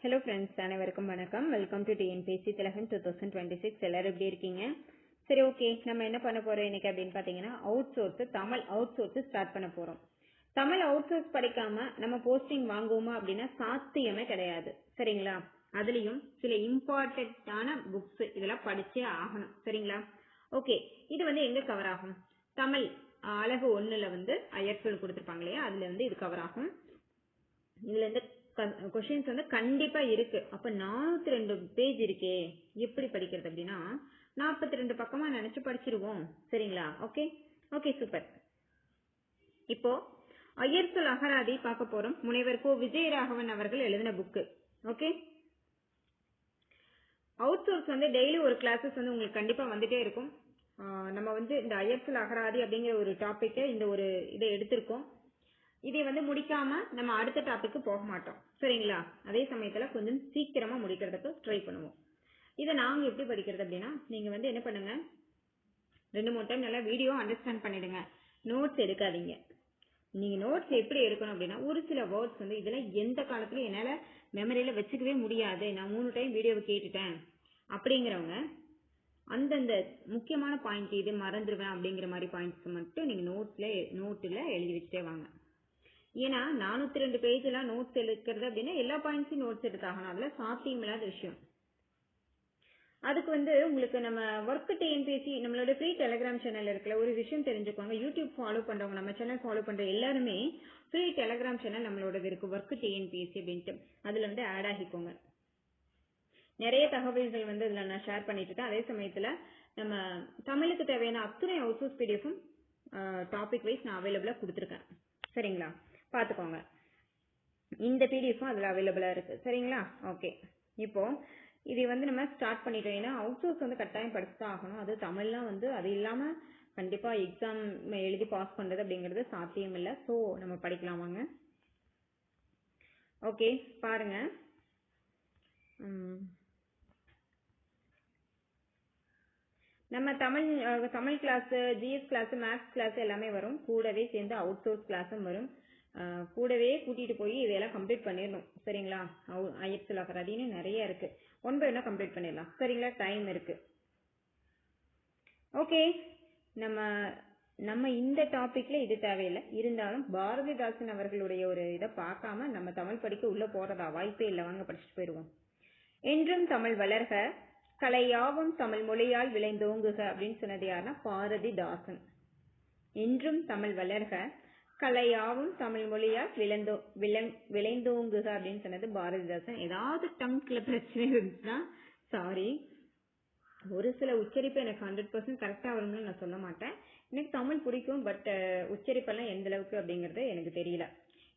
Hello friends, அனைவருக்கும் வணக்கம். Welcome to TNPSC திலகம் 2026. எல்லாரும் எப்படி இருக்கீங்க? சரி, ஓகே. நம்ம என்ன பண்ண போறோம் இன்னைக்கு அப்படின்னு பார்த்தீங்கன்னா, தமிழ் அவுட் சோர்ஸ் ஸ்டார்ட் பண்ண போறோம். தமிழ் அவுட் சோர்ஸ் படிக்காம நம்ம போஸ்டிங் வாங்குவோமா அப்படின்னா சாத்தியமே கிடையாது. சரிங்களா? அதுலயும் சில இம்பார்ட்டன்டான புக்ஸ் இதெல்லாம் படிச்சே ஆகணும். சரிங்களா? ஓகே, இது வந்து எங்க கவர் ஆகும்? தமிழ் அழகு 1ல அயற்சொல் கொடுத்துருப்பாங்க இல்லையா, அதுல இது கவர் ஆகும். இதுல இருந்து கொஸ்டின்ஸ் கண்டிப்பா இருக்கு. அப்ப 402 பேஜ் இருக்கே, எப்படி படிக்கிறது அப்படின்னா 42 பக்கமா நினைச்சு படிச்சிருவோம். சரிங்களா? Okay okay, super. இப்போ அயற்சொல் அகராதி பார்க்க போறோம். முனைவர் கோ விஜயராகவன் அவர்கள் எழுதின book. Okay, out source daily ஒரு கிளாஸஸ் உங்களுக்கு கண்டிப்பா வந்துட்டே இருக்கும். நம்ம இந்த அயற்சொல் அகராதி அப்படிங்கிற ஒரு டாபிக்கை இந்த ஒரு இதை எடுத்திருக்கோம். இதை முடிக்காம நம்ம அடுத்த டாபிக்கு போக மாட்டோம். சரிங்களா? அதே சமயத்துல கொஞ்சம் சீக்கிரமா முடிக்கிறதுக்கு ட்ரை பண்ணுவோம். இதை நாங்க எப்படி படிக்கிறது அப்படின்னா, நீங்க என்ன பண்ணுங்க, 2-3 டைம் நல்லா வீடியோ அண்டர்ஸ்டாண்ட் பண்ணிடுங்க. நோட்ஸ் எடுக்காதீங்க. நீங்க நோட்ஸ் எப்படி எடுக்கணும் அப்படின்னா, ஒரு சில வேர்ட்ஸ் இதெல்லாம் எந்த காலத்துலயும் என்னால மெமரியில வச்சுக்கவே முடியாது, நான் 3 டைம் வீடியோவை கேட்டுட்டேன் அப்படிங்கிறவங்க அந்தந்த முக்கியமான பாயிண்ட் இது மறந்துடுவேன் அப்படிங்கிற மாதிரி பாயிண்ட்ஸ் மட்டும் நீங்க நோட்டுல எழுதி வச்சுட்டே வாங்க. ஏன்னா 402 பேஜ் எல்லாம் நோட்ஸ் எடுக்கிறது அப்படின்னா எல்லா பாயிண்ட்ஸையும் நோட்ஸ் எடுத்தாகணும். அதுல சாத்தியம் இல்லாத விஷயம். அதுக்கு உங்களுக்கு நம்ம ஒர்க் டிஎன்பிஎஸ்சி நம்மளோட ஃப்ரீ டெலிகிராம் சேனல் இருக்குல்ல, ஒரு விஷயம் தெரிஞ்சுக்கோங்க. யூடியூப் ஃபாலோ பண்றவங்க, நம்ம சேனல் ஃபாலோ பண்ற எல்லாருமே ஃப்ரீ டெலிகிராம் சேனல் நம்மளோட இருக்கு, ஒர்க் டிஎன்பிஎஸ்சி அப்படின்ட்டு. அதுல ஆட் ஆகிக்கோங்க. நிறைய தகவல்கள் இதுல நான் ஷேர் பண்ணிட்டு இருக்கேன். அதே சமயத்துல நம்ம தமிழுக்கு தேவையான அத்துணை அவுட்சோர்ஸ் பிடிஎஃப்பும் டாபிக் வைஸ் நான் அவைலபிளா கொடுத்துருக்கேன். சரிங்களா? பாத்துக்கோங்க. இந்த பிடிஎஃப் அதுல அவைலபிளா இருக்கு. சரிங்களா? ஓகே, இப்போ இது நம்ம ஸ்டார்ட் பண்ணிட்டோம். ஏன்னா அவுட் சோர்ஸ் கட்டாயம் படிச்சுதான் ஆகணும். அது தமிழ்லாம் அது இல்லாம கண்டிப்பா எக்ஸாம் எழுதி பாஸ் பண்றது அப்படிங்கிறது சாத்தியம் இல்லை. ஸோ நம்ம படிக்கலாம் வாங்க. ஓகே, பாருங்க. நம்ம Tamil class, GS class, maths class எல்லாமே வரும். கூடவே சேர்ந்து அவுட் சோர்ஸ் கிளாஸும் வரும். கூடவே கூட்டிட்டு போய் இதெல்லாம் கம்ப்ளீட் பண்ணிடணும். சரிங்களா? அயற்சொல் அகராதின்னு நிறைய இருக்கு. 1 by 1 கம்ப்ளீட் பண்ணிடலாம். சரிங்களா? டைம் இருக்கு. ஓகே, நம்ம இந்த டாபிக்ல இது தேவையில்லை. இருந்தாலும் பாரதிதாசன் அவர்களுடைய ஒரு இதை பார்க்காம நம்ம தமிழ் படிக்க உள்ள போறதா வாய்ப்பே இல்லை. வாங்க படிச்சுட்டு போயிடுவோம். என்றும் தமிழ் வளர்க, கலையாவும் தமிழ் மொழியால் விளைந்தோங்குக அப்படின்னு சொன்னது யாருன்னா பாரதிதாசன். என்றும் தமிழ் வளர்க, கலையாவும் தமிழ் மொழியால் விளைந்தோங்குக அப்படின்னு சொன்னது பாரதிதாசன். ஏதாவது டங்க்ல பிரச்சனை இருந்துச்சுன்னா சாரி. ஒரு சில உச்சரிப்பு எனக்கு 100% கரெக்டா வரும்னு நான் சொல்ல மாட்டேன். எனக்கு தமிழ் பிடிக்கும், பட் உச்சரிப்பெல்லாம் எந்த அளவுக்கு அப்படிங்கறது எனக்கு தெரியல.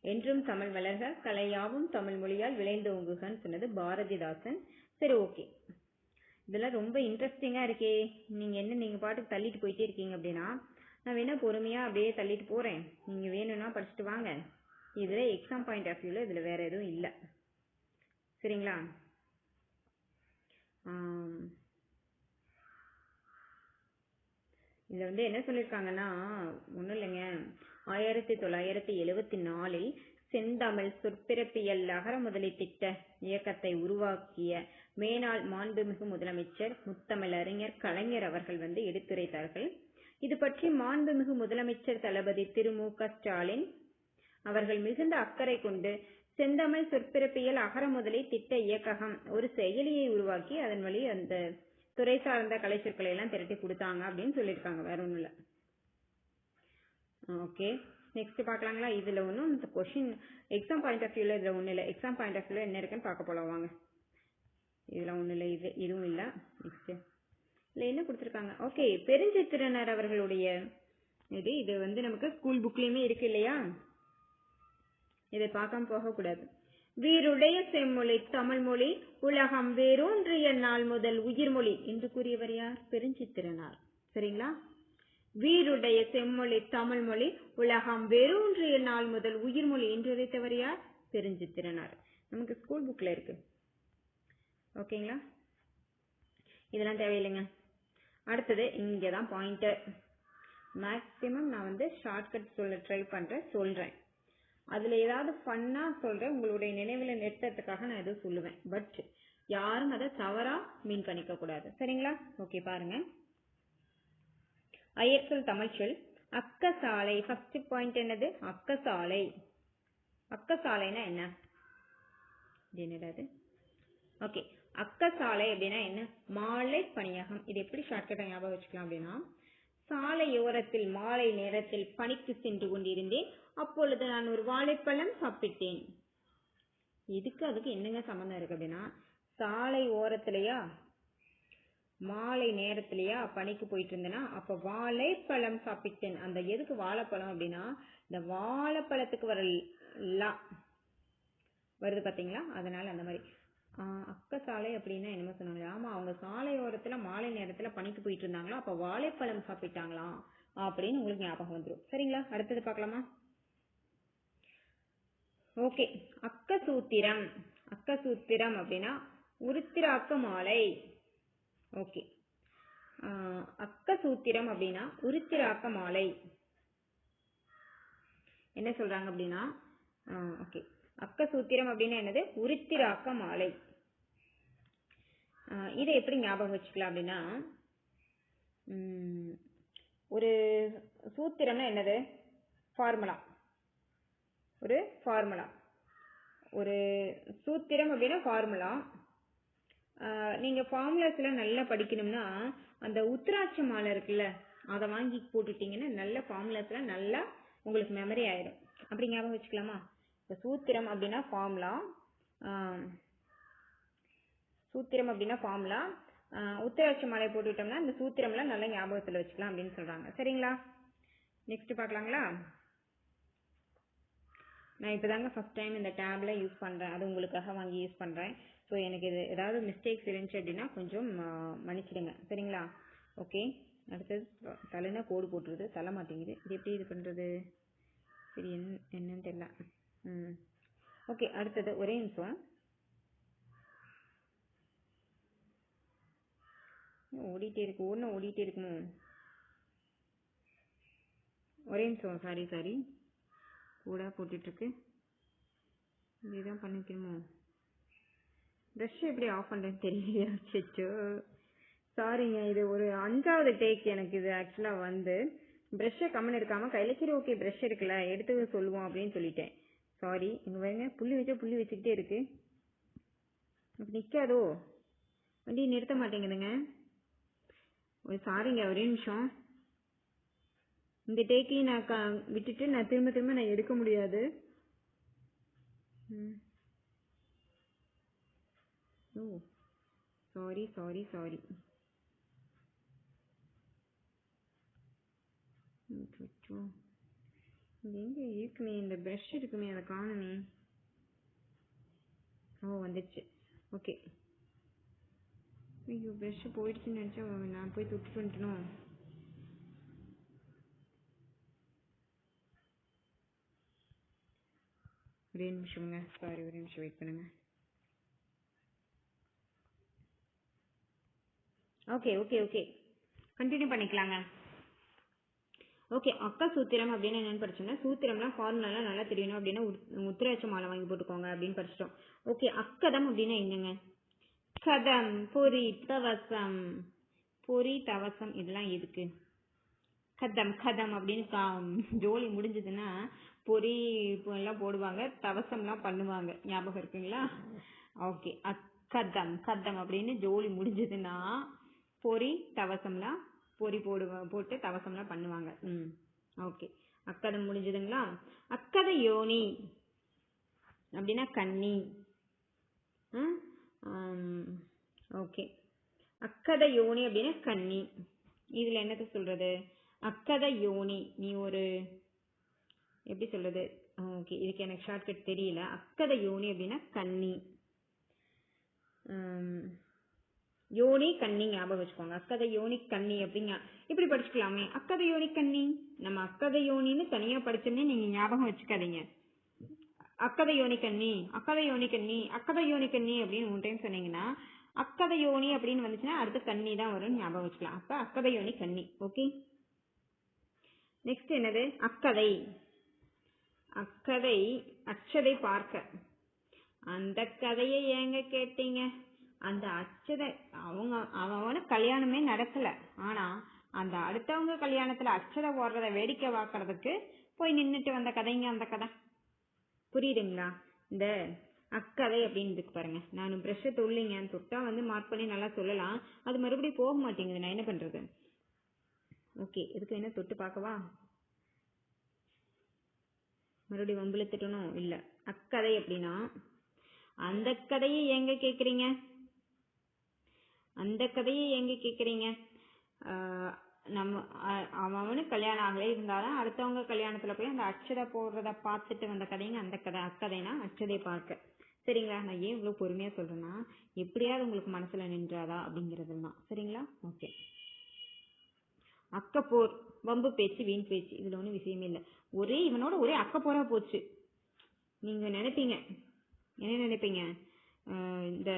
என்றும் தமிழ் வளர்க, கலையாவும் தமிழ் மொழியால் விளைந்தோங்குகன்னு சொன்னது பாரதிதாசன். சரி, ஓகே. இதெல்லாம் ரொம்ப இன்ட்ரெஸ்டிங்கா இருக்கே. நீங்க பாட்டுக்கு தள்ளிட்டு போயிட்டே இருக்கீங்க அப்படின்னா நான் வேணா பொறுமையா அப்படியே தள்ளிட்டு போறேன். நீங்க வேணும்னா படிச்சுட்டு வாங்க. இதுல எக்ஸாம் பாயிண்ட் ஆஃப் வியூல இதுல வேற எதுவும் இல்லை. சரிங்களா? இதுல என்ன சொல்லிருக்காங்கன்னா, ஒண்ணும் இல்லைங்க, 1974 செந்தமிழ் சொற்பிறப்பியல் அகர முதலி திட்ட இயக்கத்தை உருவாக்கிய மேனாள் மாண்புமிகு முதலமைச்சர் முத்தமிழறிஞர் கலைஞர் அவர்கள் எடுத்துரைத்தார்கள். இது பற்றி மாண்புமிகு முதலமைச்சர் தளபதி திரு மு.க. ஸ்டாலின் அவர்கள் மிகுந்த அக்கறை கொண்டு செந்தமிழ் சொற்பிறப்பியல் அகர முதலி திட்ட இயக்ககம் ஒரு செயலியை உருவாக்கி அதன் வழி அந்த துறை சார்ந்த கலை சொற்களை எல்லாம் திரட்டி கொடுத்தாங்க அப்படின்னு சொல்லியிருக்காங்க. வேற ஒண்ணும் இல்ல. ஓகே, நெக்ஸ்ட் பாக்கலாங்களா? இதுல ஒன்னும் இந்த கொஸ்டின் எக்ஸாம் பாயிண்ட் ஆஃப் வியூல இதுல ஒண்ணு இல்ல. எக்ஸாம் பாயிண்ட் ஆஃப் வியூல என்ன இருக்குன்னு பார்க்க போலாம் வாங்க. இதுல ஒண்ணு இல்ல, இதுவும் இல்ல. நெக்ஸ்ட் இல்ல என்ன கொடுத்திருக்காங்க? ஓகே, பெருஞ்சித்திரனார் அவர்களுடைய இது நமக்கு ஸ்கூல் புக்லயுமே இருக்கு இல்லையா? இதை பார்க்காம போக கூடாது. வீருடைய செம்மொழி தமிழ் மொழி உலகம் வேரூன்றிய நாள் முதல் உயிர்மொழி என்று கூறியவர் யார்? பெருஞ்சித்திரனார். சரிங்களா? வீருடைய செம்மொழி தமிழ் மொழி உலகம் வேரூன்றிய நாள் முதல் உயிர்மொழி என்று உரைத்தவர் யார்? பெருஞ்சித்திரனார். நமக்கு ஸ்கூல் புக்ல இருக்கு. ஓகேங்களா? இதெல்லாம் தேவையில்லைங்க. அடுத்தது இங்கதான் பாயிண்ட். மேக்சிமம் நான் ஷார்ட்கட் சொல்ல ட்ரை பண்றேன், சொல்றேன். அதுல ஏதாவது ஃபன்னா சொல்றேன், உங்களுடைய நினைவுல நிறுத்தத்துக்காக நான் எதுவும் சொல்லுவேன். பட் யாரும் அதை தவறா மீன் பண்ணிக்க கூடாது. சரிங்களா? ஓகே, பாருங்க. ஐயர்சொல் தமிழ்ச்சொல் அக்கசாலை. ஃபர்ஸ்ட் பாயிண்ட் என்னது? அக்கசாலை. அக்கசாலைனா என்ன? என்னது? ஓகே, அக்கசாலை அப்படின்னா என்ன? மாலை பணியகம். இது எப்படி ஷார்ட்கட்டா ஞாபகம் வச்சுக்கலாம் அப்படின்னா, சாலையோரத்தில் மாலை நேரத்தில் பணிக்கு சென்று கொண்டிருந்தேன், அப்பொழுது நான் ஒரு வாழைப்பழம் சாப்பிட்டேன். இதுக்கு அதுக்கு என்னங்க சம்பந்தம் இருக்கு அப்படின்னா, சாலை ஓரத்திலயா மாலை நேரத்திலயா பணிக்கு போயிட்டு இருந்தேன்னா அப்ப வாழைப்பழம் சாப்பிட்டேன். அந்த எதுக்கு வாழைப்பழம் அப்படின்னா, இந்த வாழைப்பழத்துக்கு வர வருது பாத்தீங்களா, அதனால அந்த மாதிரி. அக்கசாலை அப்படின்னா என்னமோ சொன்னாங்க. ஆமா, அவங்க சாலையோரத்துல மாலை நேரத்துல பணிக்கு போயிட்டு இருந்தாங்களா, அப்ப வாழைப்பழம் சாப்பிட்டாங்களாம் அப்படின்னு உங்களுக்கு ஞாபகம் வந்துடும். சரிங்களா? அடுத்தது பார்க்கலாமா? ஓகே, அக்கசூத்திரம். அக்கசூத்திரம் அப்படின்னா உருத்திராக்க மாலை. ஓகே, அக்கசூத்திரம் அப்படின்னா உருத்திராக்க மாலை. என்ன சொல்றாங்க அப்படின்னா, ஓகே, அக்கசூத்திரம் அப்படின்னா என்னது? உருத்திராக்க மாலை. இதை எப்படி ஞாபகம் வச்சுக்கலாம் அப்படின்னா, ஒரு சூத்திரம்னா என்னது? ஃபார்முலா. ஒரு ஃபார்முலா. ஒரு சூத்திரம் அப்படின்னா ஃபார்முலா. நீங்க ஃபார்முலாஸ்ல நல்லா படிக்கணும்னா அந்த உத்திராட்ச மாலை இருக்குல்ல, அதை வாங்கி போட்டுட்டீங்கன்னா நல்ல ஃபார்முலாஸ்ல நல்லா உங்களுக்கு மெமரி ஆயிடும். அப்படி ஞாபகம் வச்சுக்கலாமா? சூத்திரம் அப்படின்னா ஃபார்முலா. சூத்திரம் அப்படின்னா ஃபார்முலா. உத்திராட்ச மாலை போட்டுக்கிட்டோம்னா இந்த சூத்திரம்லாம் நல்ல ஞாபகத்துல வச்சுக்கலாம் அப்படின்னு சொல்றாங்க. சரிங்களா? நெக்ஸ்ட் பார்க்கலாங்களா? நான் இப்போதாங்க ஃபர்ஸ்ட் டைம் இந்த டேப்ல யூஸ் பண்றேன், அது உங்களுக்காக வாங்கி யூஸ் பண்றேன். ஸோ எனக்கு இது ஏதாவது மிஸ்டேக்ஸ் இருந்துச்சு அப்படின்னா கொஞ்சம் மன்னிச்சிடுங்க. சரிங்களா? ஓகே, அடுத்தது தலைனா கோடு போட்டுருது, தலை மாட்டேங்குது. இது எப்படி இது பண்றது? சரி, என்னன்னு தெரியல. ஓகே, அடுத்தது ஒரே நிமிஷம். ஓடிட்டே இருக்கு, ஒன்று ஓடிட்டே இருக்குமோ? ஒரே நிமிஷம். சாரி கூட போட்டுட்டு இருக்கு. இதுதான் பண்ணிக்கணுமோ? ப்ரஷ் எப்படி ஆஃப் பண்ணுறேன்னு தெரியலையா? சச்சோ, சாரிங்க. இது ஒரு 5வது டேக் எனக்கு. இது ஆக்சுவலாக வந்து ப்ரஷ்ஷை கம்மன் எடுக்காமல் கையில், சரி ஓகே ப்ரஷ் எடுக்கல எடுத்து சொல்லுவோம் அப்படின்னு சொல்லிட்டேன். சாரி. இங்கே பாருங்க, புள்ளி வச்சுக்கிட்டே இருக்கு. நிற்காதோ, வண்டி நிறுத்த மாட்டேங்குதுங்க. சாரிங்க, ஒரே நிமிஷம். இந்த டேக்கையும் நான் விட்டுட்டு நான் திரும்ப நான் எடுக்க முடியாது. ஓ, சாரி. எங்க இருக்குமே இந்த ப்ரஷ் இருக்குமே, அதை காணுமே. ஓ, வந்துடுச்சு. ஓகே. ஐயோ, ப்ரஷ் போயிடுச்சுன்னு நினச்சா நான் போய் தொட்டு வந்துட்டணும். ஒரே நிமிஷம்ங்க, சாரி, ஒரு நிமிஷம் வெயிட் பண்ணுங்க. ஓகே கண்டினியூ பண்ணிக்கலாங்க. ஓகே, அக்கா சூத்திரம் அப்படின்னு என்னன்னு படிச்சோம்னா, சூத்திரம்னா ஃபார்முலாலாம் நல்லா தெரியணும் அப்படின்னா உத்திராட்ச மாலை வாங்கி போட்டுக்கோங்க அப்படின்னு படிச்சிட்டோம். ஓகே, அக்கதம் அப்படின்னா என்னங்க? கதம், பொறி, தவசம். பொறி, தவசம் இதெல்லாம் எதுக்கு? கதம் அப்படின்னு ஜோலி முடிஞ்சதுன்னா பொறி எல்லாம் போடுவாங்க, தவசம்லாம் பண்ணுவாங்க. ஞாபகம் இருக்குங்களா? ஓகே, கதம் அப்படின்னு ஜோலி முடிஞ்சதுன்னா பொறி தவசம்லாம் பொறி போட்டு தவசம்லாம் பண்ணுவாங்க. ஓகே, அக்கதம் முடிஞ்சதுங்களா? அக்கத யோனி அப்படின்னா கன்னி. ஓகே, அக்கத யோனி அப்படின்னா கன்னி. இதுல என்னது சொல்றது? அக்கத யோனி, நீ ஒரு எப்படி சொல்றது? ஓகே, இதுக்கு எனக்கு ஷார்ட்கட் தெரியல. அக்கத யோனி அப்படின்னா கன்னி. யோனி கன்னி ஞாபகம் வச்சுக்கோங்க. அக்கத யோனி கன்னி அப்படிங்க இப்படி படிச்சுக்கலாமே. அக்கத யோனி கன்னி, நம்ம அக்கத யோனின்னு தனியா படிச்சோம்னே நீங்க ஞாபகம் வச்சுக்காதீங்க. அக்கத யோனி கன்னி அப்படின்னு 3 டைம் சொன்னீங்கன்னா அக்கத யோனி அப்படின்னு வந்துச்சுன்னா அடுத்து கன்னி தான் வரும்னு ஞாபகம் வச்சுக்கலாம். அப்ப அக்கத யோனி கன்னி. ஓகே, நெக்ஸ்ட் என்னது? அக்கதை. அக்கதை அச்சதை பார்க்க. அந்த கதையை ஏங்க கேட்டீங்க? அந்த அச்சதை அவன கல்யாணமே நடக்கல, ஆனா அந்த அடுத்தவங்க கல்யாணத்துல அச்சதை போடுறத வேடிக்கை பார்க்கறதுக்கு போய் நின்னுட்டு வந்த கதைங்க அந்த கதை. புரியுதுங்களா? இந்த அக்கதை அப்படின்னு இருக்கு பாருங்க. நான் பிரஷ் தொல்லிங்க, தொட்டா மார்க் பண்ணி நல்லா சொல்லலாம், அது மறுபடியும் போக மாட்டேங்குது, நான் என்ன பண்றது? ஓகே, இதுக்கு என்ன தொட்டு பார்க்கவா? மறுபடியும் வம்பிழுத்துட்டணும் இல்ல. அக்கதை அப்படின்னா அந்த கதையை எங்க கேக்குறீங்க? அந்த கதையை எங்க கேக்குறீங்க? நம்ம அவனுக்கு கல்யாணம் ஆகலே இருந்தாலும் அடுத்தவங்க கல்யாணத்துல போய் அந்த அச்சதை போடுறத பார்த்துட்டு வந்த கதைங்க அந்த கதை. அக்கதைனா அச்சதை பார்க்க. சரிங்களா? நான் ஏன் இவ்வளவு பொறுமையா சொல்றேன்னா, எப்படியாவது உங்களுக்கு மனசுல நின்றாதா அப்படிங்கிறது தான். சரிங்களா? ஓகே. அக்கப்போர், வம்பு பேச்சு, வீண் பேச்சு, இதுல ஒன்றும் விஷயமே இல்லை. இவனோட ஒரே அக்கப்போரா போச்சு. நீங்க நினைப்பீங்க, என்ன நினைப்பீங்க? இந்த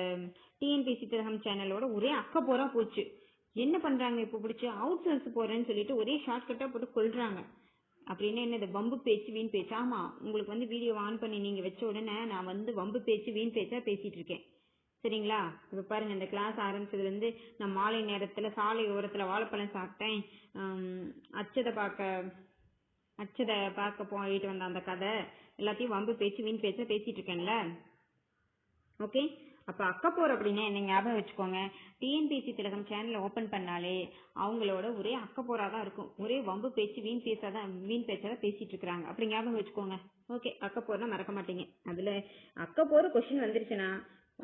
டிஎன்பிசி திலகம் சேனலோட ஒரே அக்கப்போரா போச்சு. என்ன பண்றாங்க இப்ப பிடிச்சி அவுட் சோர்ஸ் போறேன்னு சொல்லிட்டு ஒரே ஷார்ட்கட்டா போட்டு கொள்றாங்க. அப்படின்னு என்னது? வம்பு பேச்சு, வீண் பேச்சு. ஆமா, உங்களுக்கு வீடியோ ஆன் பண்ணி நீங்க வச்ச உடனே நான் வம்பு பேச்சு, வீண் பேச்சா பேசிட்டு இருக்கேன். சரிங்களா? இப்ப பாருங்க, இந்த கிளாஸ் ஆரம்பிச்சதுல இருந்து நான் மாலை நேரத்துல சாலை ஓரத்துல வாழைப்பழம் சாப்பிட்டேன், அச்சதை பார்க்க போயிட்டு வந்த அந்த கதை எல்லாத்தையும் வம்பு பேச்சு, வீண் பேச்சா பேசிட்டு இருக்கேன்ல. ஓகே. அப்ப அக்கப்போர் அப்படின்னா என்ன ஞாபகம் வச்சுக்கோங்க. டிஎன்பிசி திலகம் சேனல் ஓபன் பண்ணாலே அவங்களோட ஒரே அக்கப்போரா தான் இருக்கும். ஒரே வம்பு பேச்சு, வீண் பேச்சாதான் பேசிட்டு இருக்காங்க. அப்படி ஞாபகம் வச்சுக்கோங்க. ஓகே. அக்கப்போர்னா மறக்க மாட்டீங்க. அதுல அக்கப்போர் கொஸ்டின் வந்துருச்சுன்னா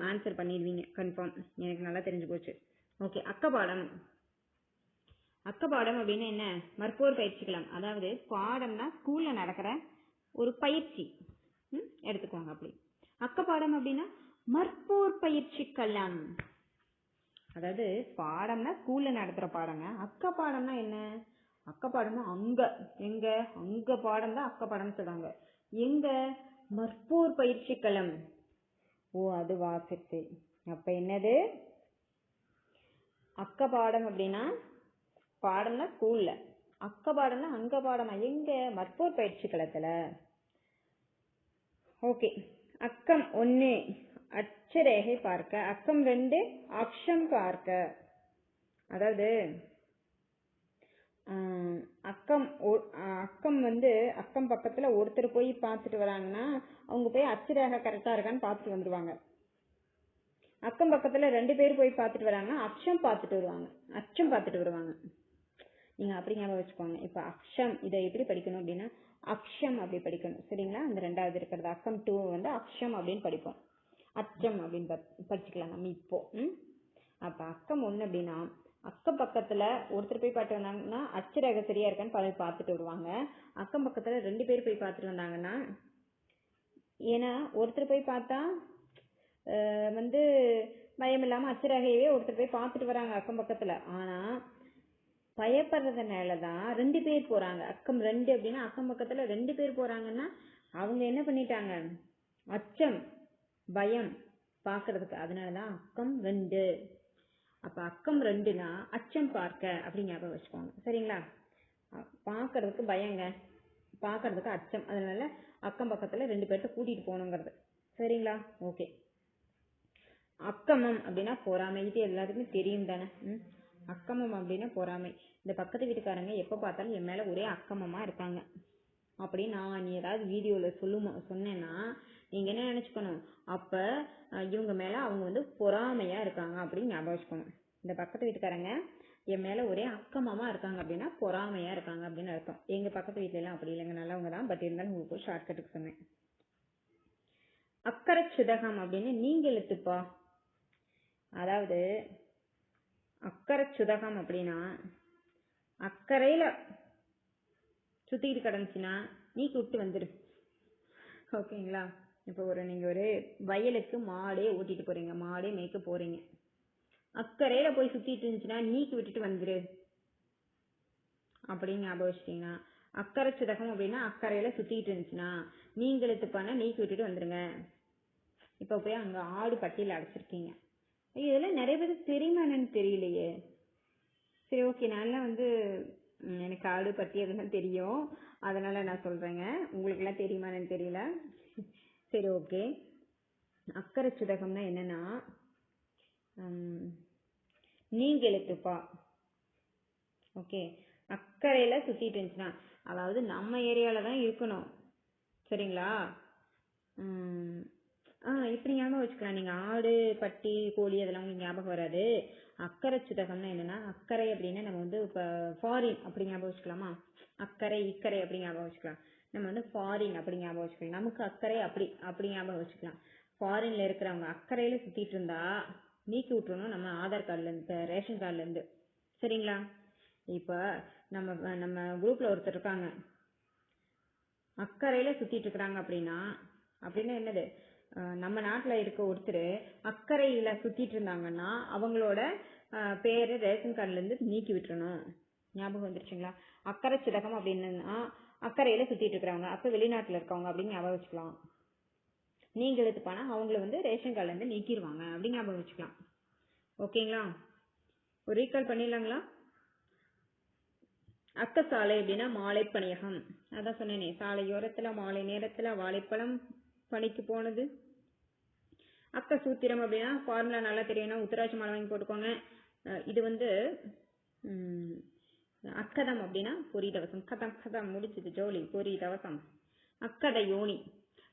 ஆன்சர் பண்ணிடுவீங்க கன்ஃபார்ம். எனக்கு நல்லா தெரிஞ்சு போச்சு. ஓகே. அக்கபாடம் அப்படின்னு என்ன? மற்போர் பயிற்சிகளம். அதாவது பாடம்னா ஸ்கூல்ல நடக்கிற ஒரு பயிற்சி எடுத்துக்கோங்க. அப்படி அக்கபாடம் அப்படின்னா மற்போர் பயிற்சி களம். அதாவது பாடம்னா ஸ்கூல்ல நடத்துற பாடங்க. அக்க பாடம்னா என்ன? அக்க பாடம்னா அங்க பாடம் தான் அக்க பாடம் சொல்றாங்க. எங்க? மற்போர் பயிற்சி களம். ஓ, அது வாசிச்சு. அப்ப என்னது? அக்க பாடம் அப்படின்னா பாடம்னா ஸ்கூல்ல, அக்க பாடம்னா அங்க பாடமா? எங்க? மற்போர் பயிற்சி களத்துல. ஓகே. அக்கம் 1 அச்சரேகை பார்க்க, அக்கம் 2 அக்ஷம் பார்க்க. அதாவது அக்கம் அக்கம் பக்கத்துல ஒருத்தர் போய் பார்த்துட்டு வராங்கன்னா அவங்க போய் அச்சரேகை கரெக்டா இருக்கான்னு பார்த்துட்டு வந்துருவாங்க. அக்கம் பக்கத்துல 2 பேர் போய் பார்த்துட்டு வராங்கன்னா அச்சம் பார்த்துட்டு வருவாங்க. நீங்க அப்படி ஞாபகம் வச்சுக்கோங்க. இப்ப அக்ஷம் இதை எப்படி படிக்கணும் அப்படின்னா அக்ஷம் அப்படி படிக்கணும். சரிங்களா? அந்த 2வது இருக்கிறது அக்கம் 2 அக்ஷம் அப்படின்னு படிப்போம். அச்சம் அப்படின்னு படிச்சுக்கலாம் நம்ம இப்போ. அப்ப அக்கம் 1 அப்படின்னா அக்கம் பக்கத்துல ஒருத்தர் போய் பார்த்துட்டு வந்தாங்கன்னா அச்சரேகை சரியா இருக்கான்னு பார்த்துட்டு வருவாங்க. அக்கம் பக்கத்துல 2 பேர் போய் பார்த்துட்டு வந்தாங்கன்னா, ஏன்னா ஒருத்தர் போய் பார்த்தா பயம் இல்லாம அச்சரேகையவே ஒருத்தர் போய் பார்த்துட்டு வராங்க அக்கம் பக்கத்துல. ஆனா பயப்படுறதுனாலதான் 2 பேர் போறாங்க. அக்கம் 2 அப்படின்னா அக்கம் பக்கத்துல 2 பேர் போறாங்கன்னா அவங்க என்ன பண்ணிட்டாங்க? அச்சம், பயம் பாக்குறதுக்கு. அதனாலதான் அக்கம் 2. அப்ப அக்கம் 2னா அச்சம் பார்க்க அப்படி ஞாபகம் வச்சுக்கோங்க. சரிங்களா? பாக்குறதுக்கு பயங்க, பாக்குறதுக்கு அச்சம். அதனால அக்கம் பக்கத்துல 2 பேர்த்த கூட்டிட்டு போகணுங்கிறது. சரிங்களா? ஓகே. அக்கமம் அப்படின்னா பொறாமை. இது எல்லாத்துக்குமே தெரியும் தானே? அக்கமம் அப்படின்னா பொறாமை. இந்த பக்கத்து வீட்டுக்காரங்க எப்ப பார்த்தாலும் என் மேல ஒரே அக்கமமா இருக்காங்க அப்படின்னு நான் ஏதாவது வீடியோல சொன்னேன்னா நீங்க என்ன நினைச்சுக்கணும்? அப்ப இவங்க மேல அவங்க பொறாமையா இருக்காங்க அப்படின்னு ஞாபகம் வச்சுக்கணும். இந்த பக்கத்து வீட்டுக்காரங்க என் மேல ஒரே அக்கமமா இருக்காங்க அப்படின்னா பொறாமையா இருக்காங்க அப்படின்னு அர்த்தம். எங்க பக்கத்து வீட்டுல எல்லாம் அப்படி இல்லைங்க, நல்லவங்க தான். பட் இருந்தாலும் உங்களுக்கு ஷார்ட்கட்டுக்கு சொன்னேன். அக்கறை சுதகம் அப்படின்னு நீங்க எழுத்துப்பா. அதாவது அக்கறை சுதகம் அப்படின்னா அக்கறையில சுத்திட்டு கிடந்துச்சுன்னா நீக்கி விட்டு வந்துரு. ஓகேங்களா? இப்ப நீங்க ஒரு வயலுக்கு மாடே ஓட்டிட்டு போறீங்க, மாடே மேய்க்க போறீங்க. அக்கறையில போய் சுத்திட்டு இருந்துச்சுன்னா நீக்கி விட்டுட்டு வந்துரு அப்படின்னு ஞாபகம் வச்சிட்டீங்கன்னா, அக்கறை சுதகம் அப்படின்னா அக்கறையில சுத்திட்டு இருந்துச்சுன்னா நீங்க எழுத்துப்பான நீக்கி விட்டுட்டு வந்துருங்க. இப்ப போய் அங்க ஆடு பட்டியல அடைச்சிருக்கீங்க. இதெல்லாம் நிறைய பேருக்கு தெரியுமா என்னன்னு தெரியலையே. சரி, ஓகே. நான் எனக்கு ஆடு பட்டி அதெல்லாம் தெரியும், அதனால நான் சொல்றேங்க. உங்களுக்கு எல்லாம் தெரியுமான்னு தெரியல. சரி, ஓகே. அக்கரை சுதகம்னா என்னன்னா நீங்க எழுத்துப்பா. ஓகே, அக்கறையில சுத்திட்டு இருந்துச்சுன்னா, அதாவது நம்ம ஏரியால தான் இருக்கணும், சரிங்களா? இப்படி ஞாபகம் வச்சுக்கலாம். நீங்க ஆடு பட்டி கோழி அதெல்லாம் உங்களுக்கு ஞாபகம் வராது. அக்கறை சுதகம்னா என்னன்னா, அக்கறை அப்படின்னா நம்ம வந்து இப்ப ஃபாரின் அப்படி ஞாபகம் வச்சுக்கலாமா? அக்கறை இக்கறை அப்படி ஞாபகம் வச்சுக்கலாம். நம்ம வந்து ஃபாரின் அப்படி ஞாபகம் வச்சுக்கலாம். நமக்கு அக்கறை அப்படி அப்படி ஞாபகம் வச்சுக்கலாம். ஃபாரின்ல இருக்கிறவங்க அக்கறையில சுத்திட்டு இருந்தா நீக்கி விட்டுறணும் நம்ம ஆதார் கார்டுல இருந்து, ரேஷன் கார்டுல இருந்து, சரிங்களா? இப்ப நம்ம நம்ம குரூப்ல ஒருத்தர் இருக்காங்க, அக்கறையில சுத்திட்டு இருக்கிறாங்க அப்படின்னா என்னது? நம்ம நாட்டுல இருக்க ஒருத்தர் அக்கறையில சுத்திட்டு இருந்தாங்கன்னா அவங்களோட பேரு ரேஷன் கார்டுல இருந்து நீக்கி விட்டுறணும். ஞாபகம் வந்துருச்சுங்களா? அக்கறை சுதகம் அப்படின்னா அக்கறையில சுத்திட்டு இருக்கிறவங்க, அப்ப வெளிநாட்டுல இருக்கவங்க அப்படின்னு ஞாபகம் வச்சுக்கலாம். நீங்க எழுத்துப்பானா அவங்கள வந்து ரேஷன் கார்டுல இருந்து நீக்கிடுவாங்க அப்படின்னு ஞாபகம் வச்சுக்கலாம். ஓகேங்களா? ஒரு ரீகால் பண்ணிடலாங்களா? அக்க சாலை அப்படின்னா மாலை பணியகம். அதான் சொன்னேனே, சாலையோரத்துல மாலை நேரத்துல வாழைப்பழம் பணிக்கு போனது. அக்க சூத்திரம் அப்படின்னா ஃபார்முலா நல்லா தெரியணும், உத்தராட்சி மாலை வாங்கி போட்டுக்கோங்க. இது வந்து அக்கதம் அப்படின்னா பொரி தவசம். கதம் கதம் முடிச்சது ஜோலி, பொரி தவசம். அக்கதை யோனி.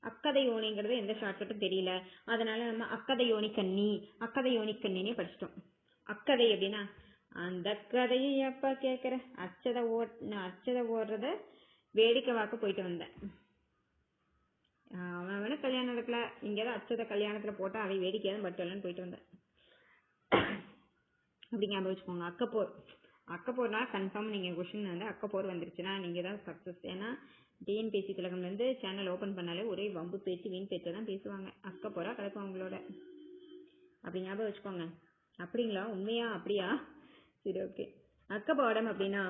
அக்கதை யோனிங்கிறது எந்த ஷார்ட்கட்டும் தெரியல, அதனால நம்ம அக்கதை யோனி கண்ணி, அக்கதை யோனி கண்ணினே படிச்சிட்டோம். அக்கதை அப்படின்னா அந்த கதையை எப்ப கேக்குற, அச்சதை ஓடுறத வேடிக்கை வாக்க போயிட்டு வந்தேன். அவன் கல்யாணம் நடக்கல, இங்கதான் அச்சத கல்யாணத்துல போட்டா அவை வேடிக்கையாதான் பட்டு போயிட்டு வந்தேன். அப்படி ஞாபகம் வச்சுக்கோங்க. அக்கப்போர்னா கன்ஃபார்ம் நீங்க கொஸ்டின் வந்து அக்கப்போர் வந்துருச்சுன்னா நீங்க தான் சக்சஸ். ஏன்னா டிஎன்பிஎஸ்சி திலகம்ல இருந்து சேனல் ஓபன் பண்ணாலே ஒரே வம்பு பேச்சு வீண் பேச்சு தான் பேசுவாங்க. அக்கப்போரா கிடக்கும் அவங்களோட. அப்படி ஞாபகம் வச்சுக்கோங்க. அப்படிங்களா? உண்மையா? அப்படியா? சரி, ஓகே. அக்கபாடம் அப்படின்னா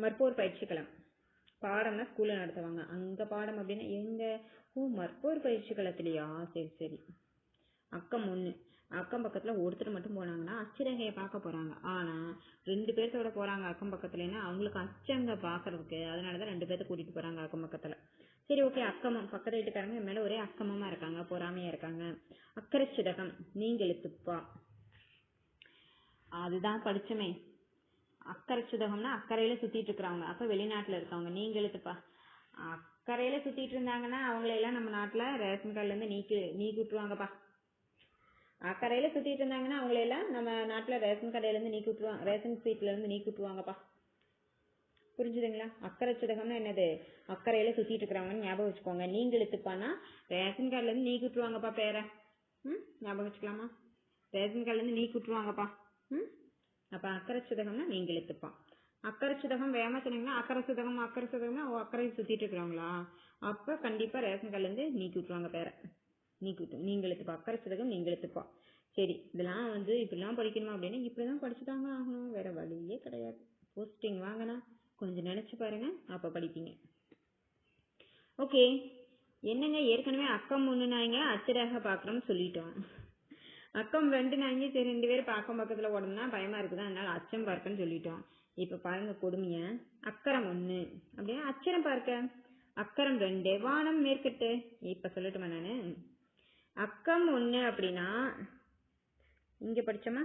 மற்போர் பயிற்சி களம். பாடம்னா ஸ்கூல்ல நடத்துவாங்க, அங்க பாடம் அப்படின்னா எங்க? மற்போர் பயிற்சி களத்திலயா? சரி சரி. அக்கம் ஒண்ணு, அக்கம் பக்கத்துல ஒருத்தர் மட்டும் போனாங்கன்னா அச்சரகையை பார்க்க போறாங்க. ஆனா 2 பேர்த்தோட போறாங்க அக்கம் பக்கத்துலன்னா அவங்களுக்கு அச்சங்க பாக்குறதுக்கு, அதனாலதான் 2 பேர்த்த கூட்டிட்டு போறாங்க அக்கம் பக்கத்துல. சரி, ஓகே. அக்கமம், பக்கத்து வீட்டுக்காரங்க மேல ஒரே அக்கமமா இருக்காங்க, பொறாமையா இருக்காங்க. அக்கறை சுதகம் நீங்க எழுத்துப்பா, அதுதான் படிச்சமே. அக்கறை சுதகம்னா அக்கறையில சுத்திட்டு இருக்கிறவங்க, அப்ப வெளிநாட்டுல இருக்கவங்க. நீங்க எழுத்துப்பா. அக்கறையில சுத்திட்டு இருந்தாங்கன்னா அவங்களையெல்லாம் நம்ம நாட்டுல ரேஷன் கார்டுல இருந்து நீக்கி விட்டுருவாங்கப்பா. அக்கறையில சுத்திட்டு இருந்தாங்கன்னா அவங்களையெல்லாம் நம்ம நாட்டுல ரேஷன் கடையில இருந்து நீக்கி விட்டுருவாங்க, ரேஷன் சீட்ல இருந்து நீக்கி விட்டுருவாங்கப்பா. புரிஞ்சுதுங்களா? அக்கறை சுதகம்னா என்னது? அக்கறையில சுத்திட்டு இருக்கிறவங்கன்னு ஞாபகம் வச்சுக்கோங்க. நீங்க எழுத்துப்பானா ரேஷன் கார்டுல இருந்து நீக்கி விட்டுருவாங்கப்பா பேர. ஞாபகம் வச்சுக்கலாமா? ரேஷன் கார்டுல இருந்து நீக்கி விட்டுருவாங்கப்பா. அப்ப அக்கறை சுதகம்னா நீங்க எழுத்துப்பான். அக்கறை சுதகம் வேகமா சொன்னீங்கன்னா அக்கறை சுதகம்னா அக்கறை சுத்திட்டு இருக்கிறாங்களா, அப்ப கண்டிப்பா ரேஷன் கார்டுல இருந்து நீக்கி விட்டுருவாங்க பேர. நீங்க எழுத்துப்பா. அக்கறை சுதகம் நீங்க எழுத்துப்பா. சரி, இதெல்லாம் வந்து இப்படிலாம் படிக்கணுமா அப்படின்னா இப்படிதான் படிச்சுதாங்க ஆகணும், வேற வழியே கிடையாது. போஸ்டிங் வாங்கினா கொஞ்சம் நினைச்சு பாருங்க, அப்ப படிப்பீங்க. ஓகே, என்னங்க ஏற்கனவே அக்கம் 1 நாய்ங்க அச்சராக பாக்குறோம்னு சொல்லிட்டோம். அக்கம் 2 நாய்ங்க, சரி 2 பேரும் அக்கம் பக்கத்துல ஓடணும்னா பயமா இருக்குதா, அதனால அச்சம் பார்க்கன்னு சொல்லிட்டோம். இப்ப பாருங்க கொடுமைய. அக்கரம் 1 அப்படின்னா அச்சரம் பார்க்க. அக்கரம் 2 வானம் மேற்கட்டு. இப்ப சொல்லட்டுமா நானு? அக்கம் 1 அப்படின்னா இங்க படிச்சோமா,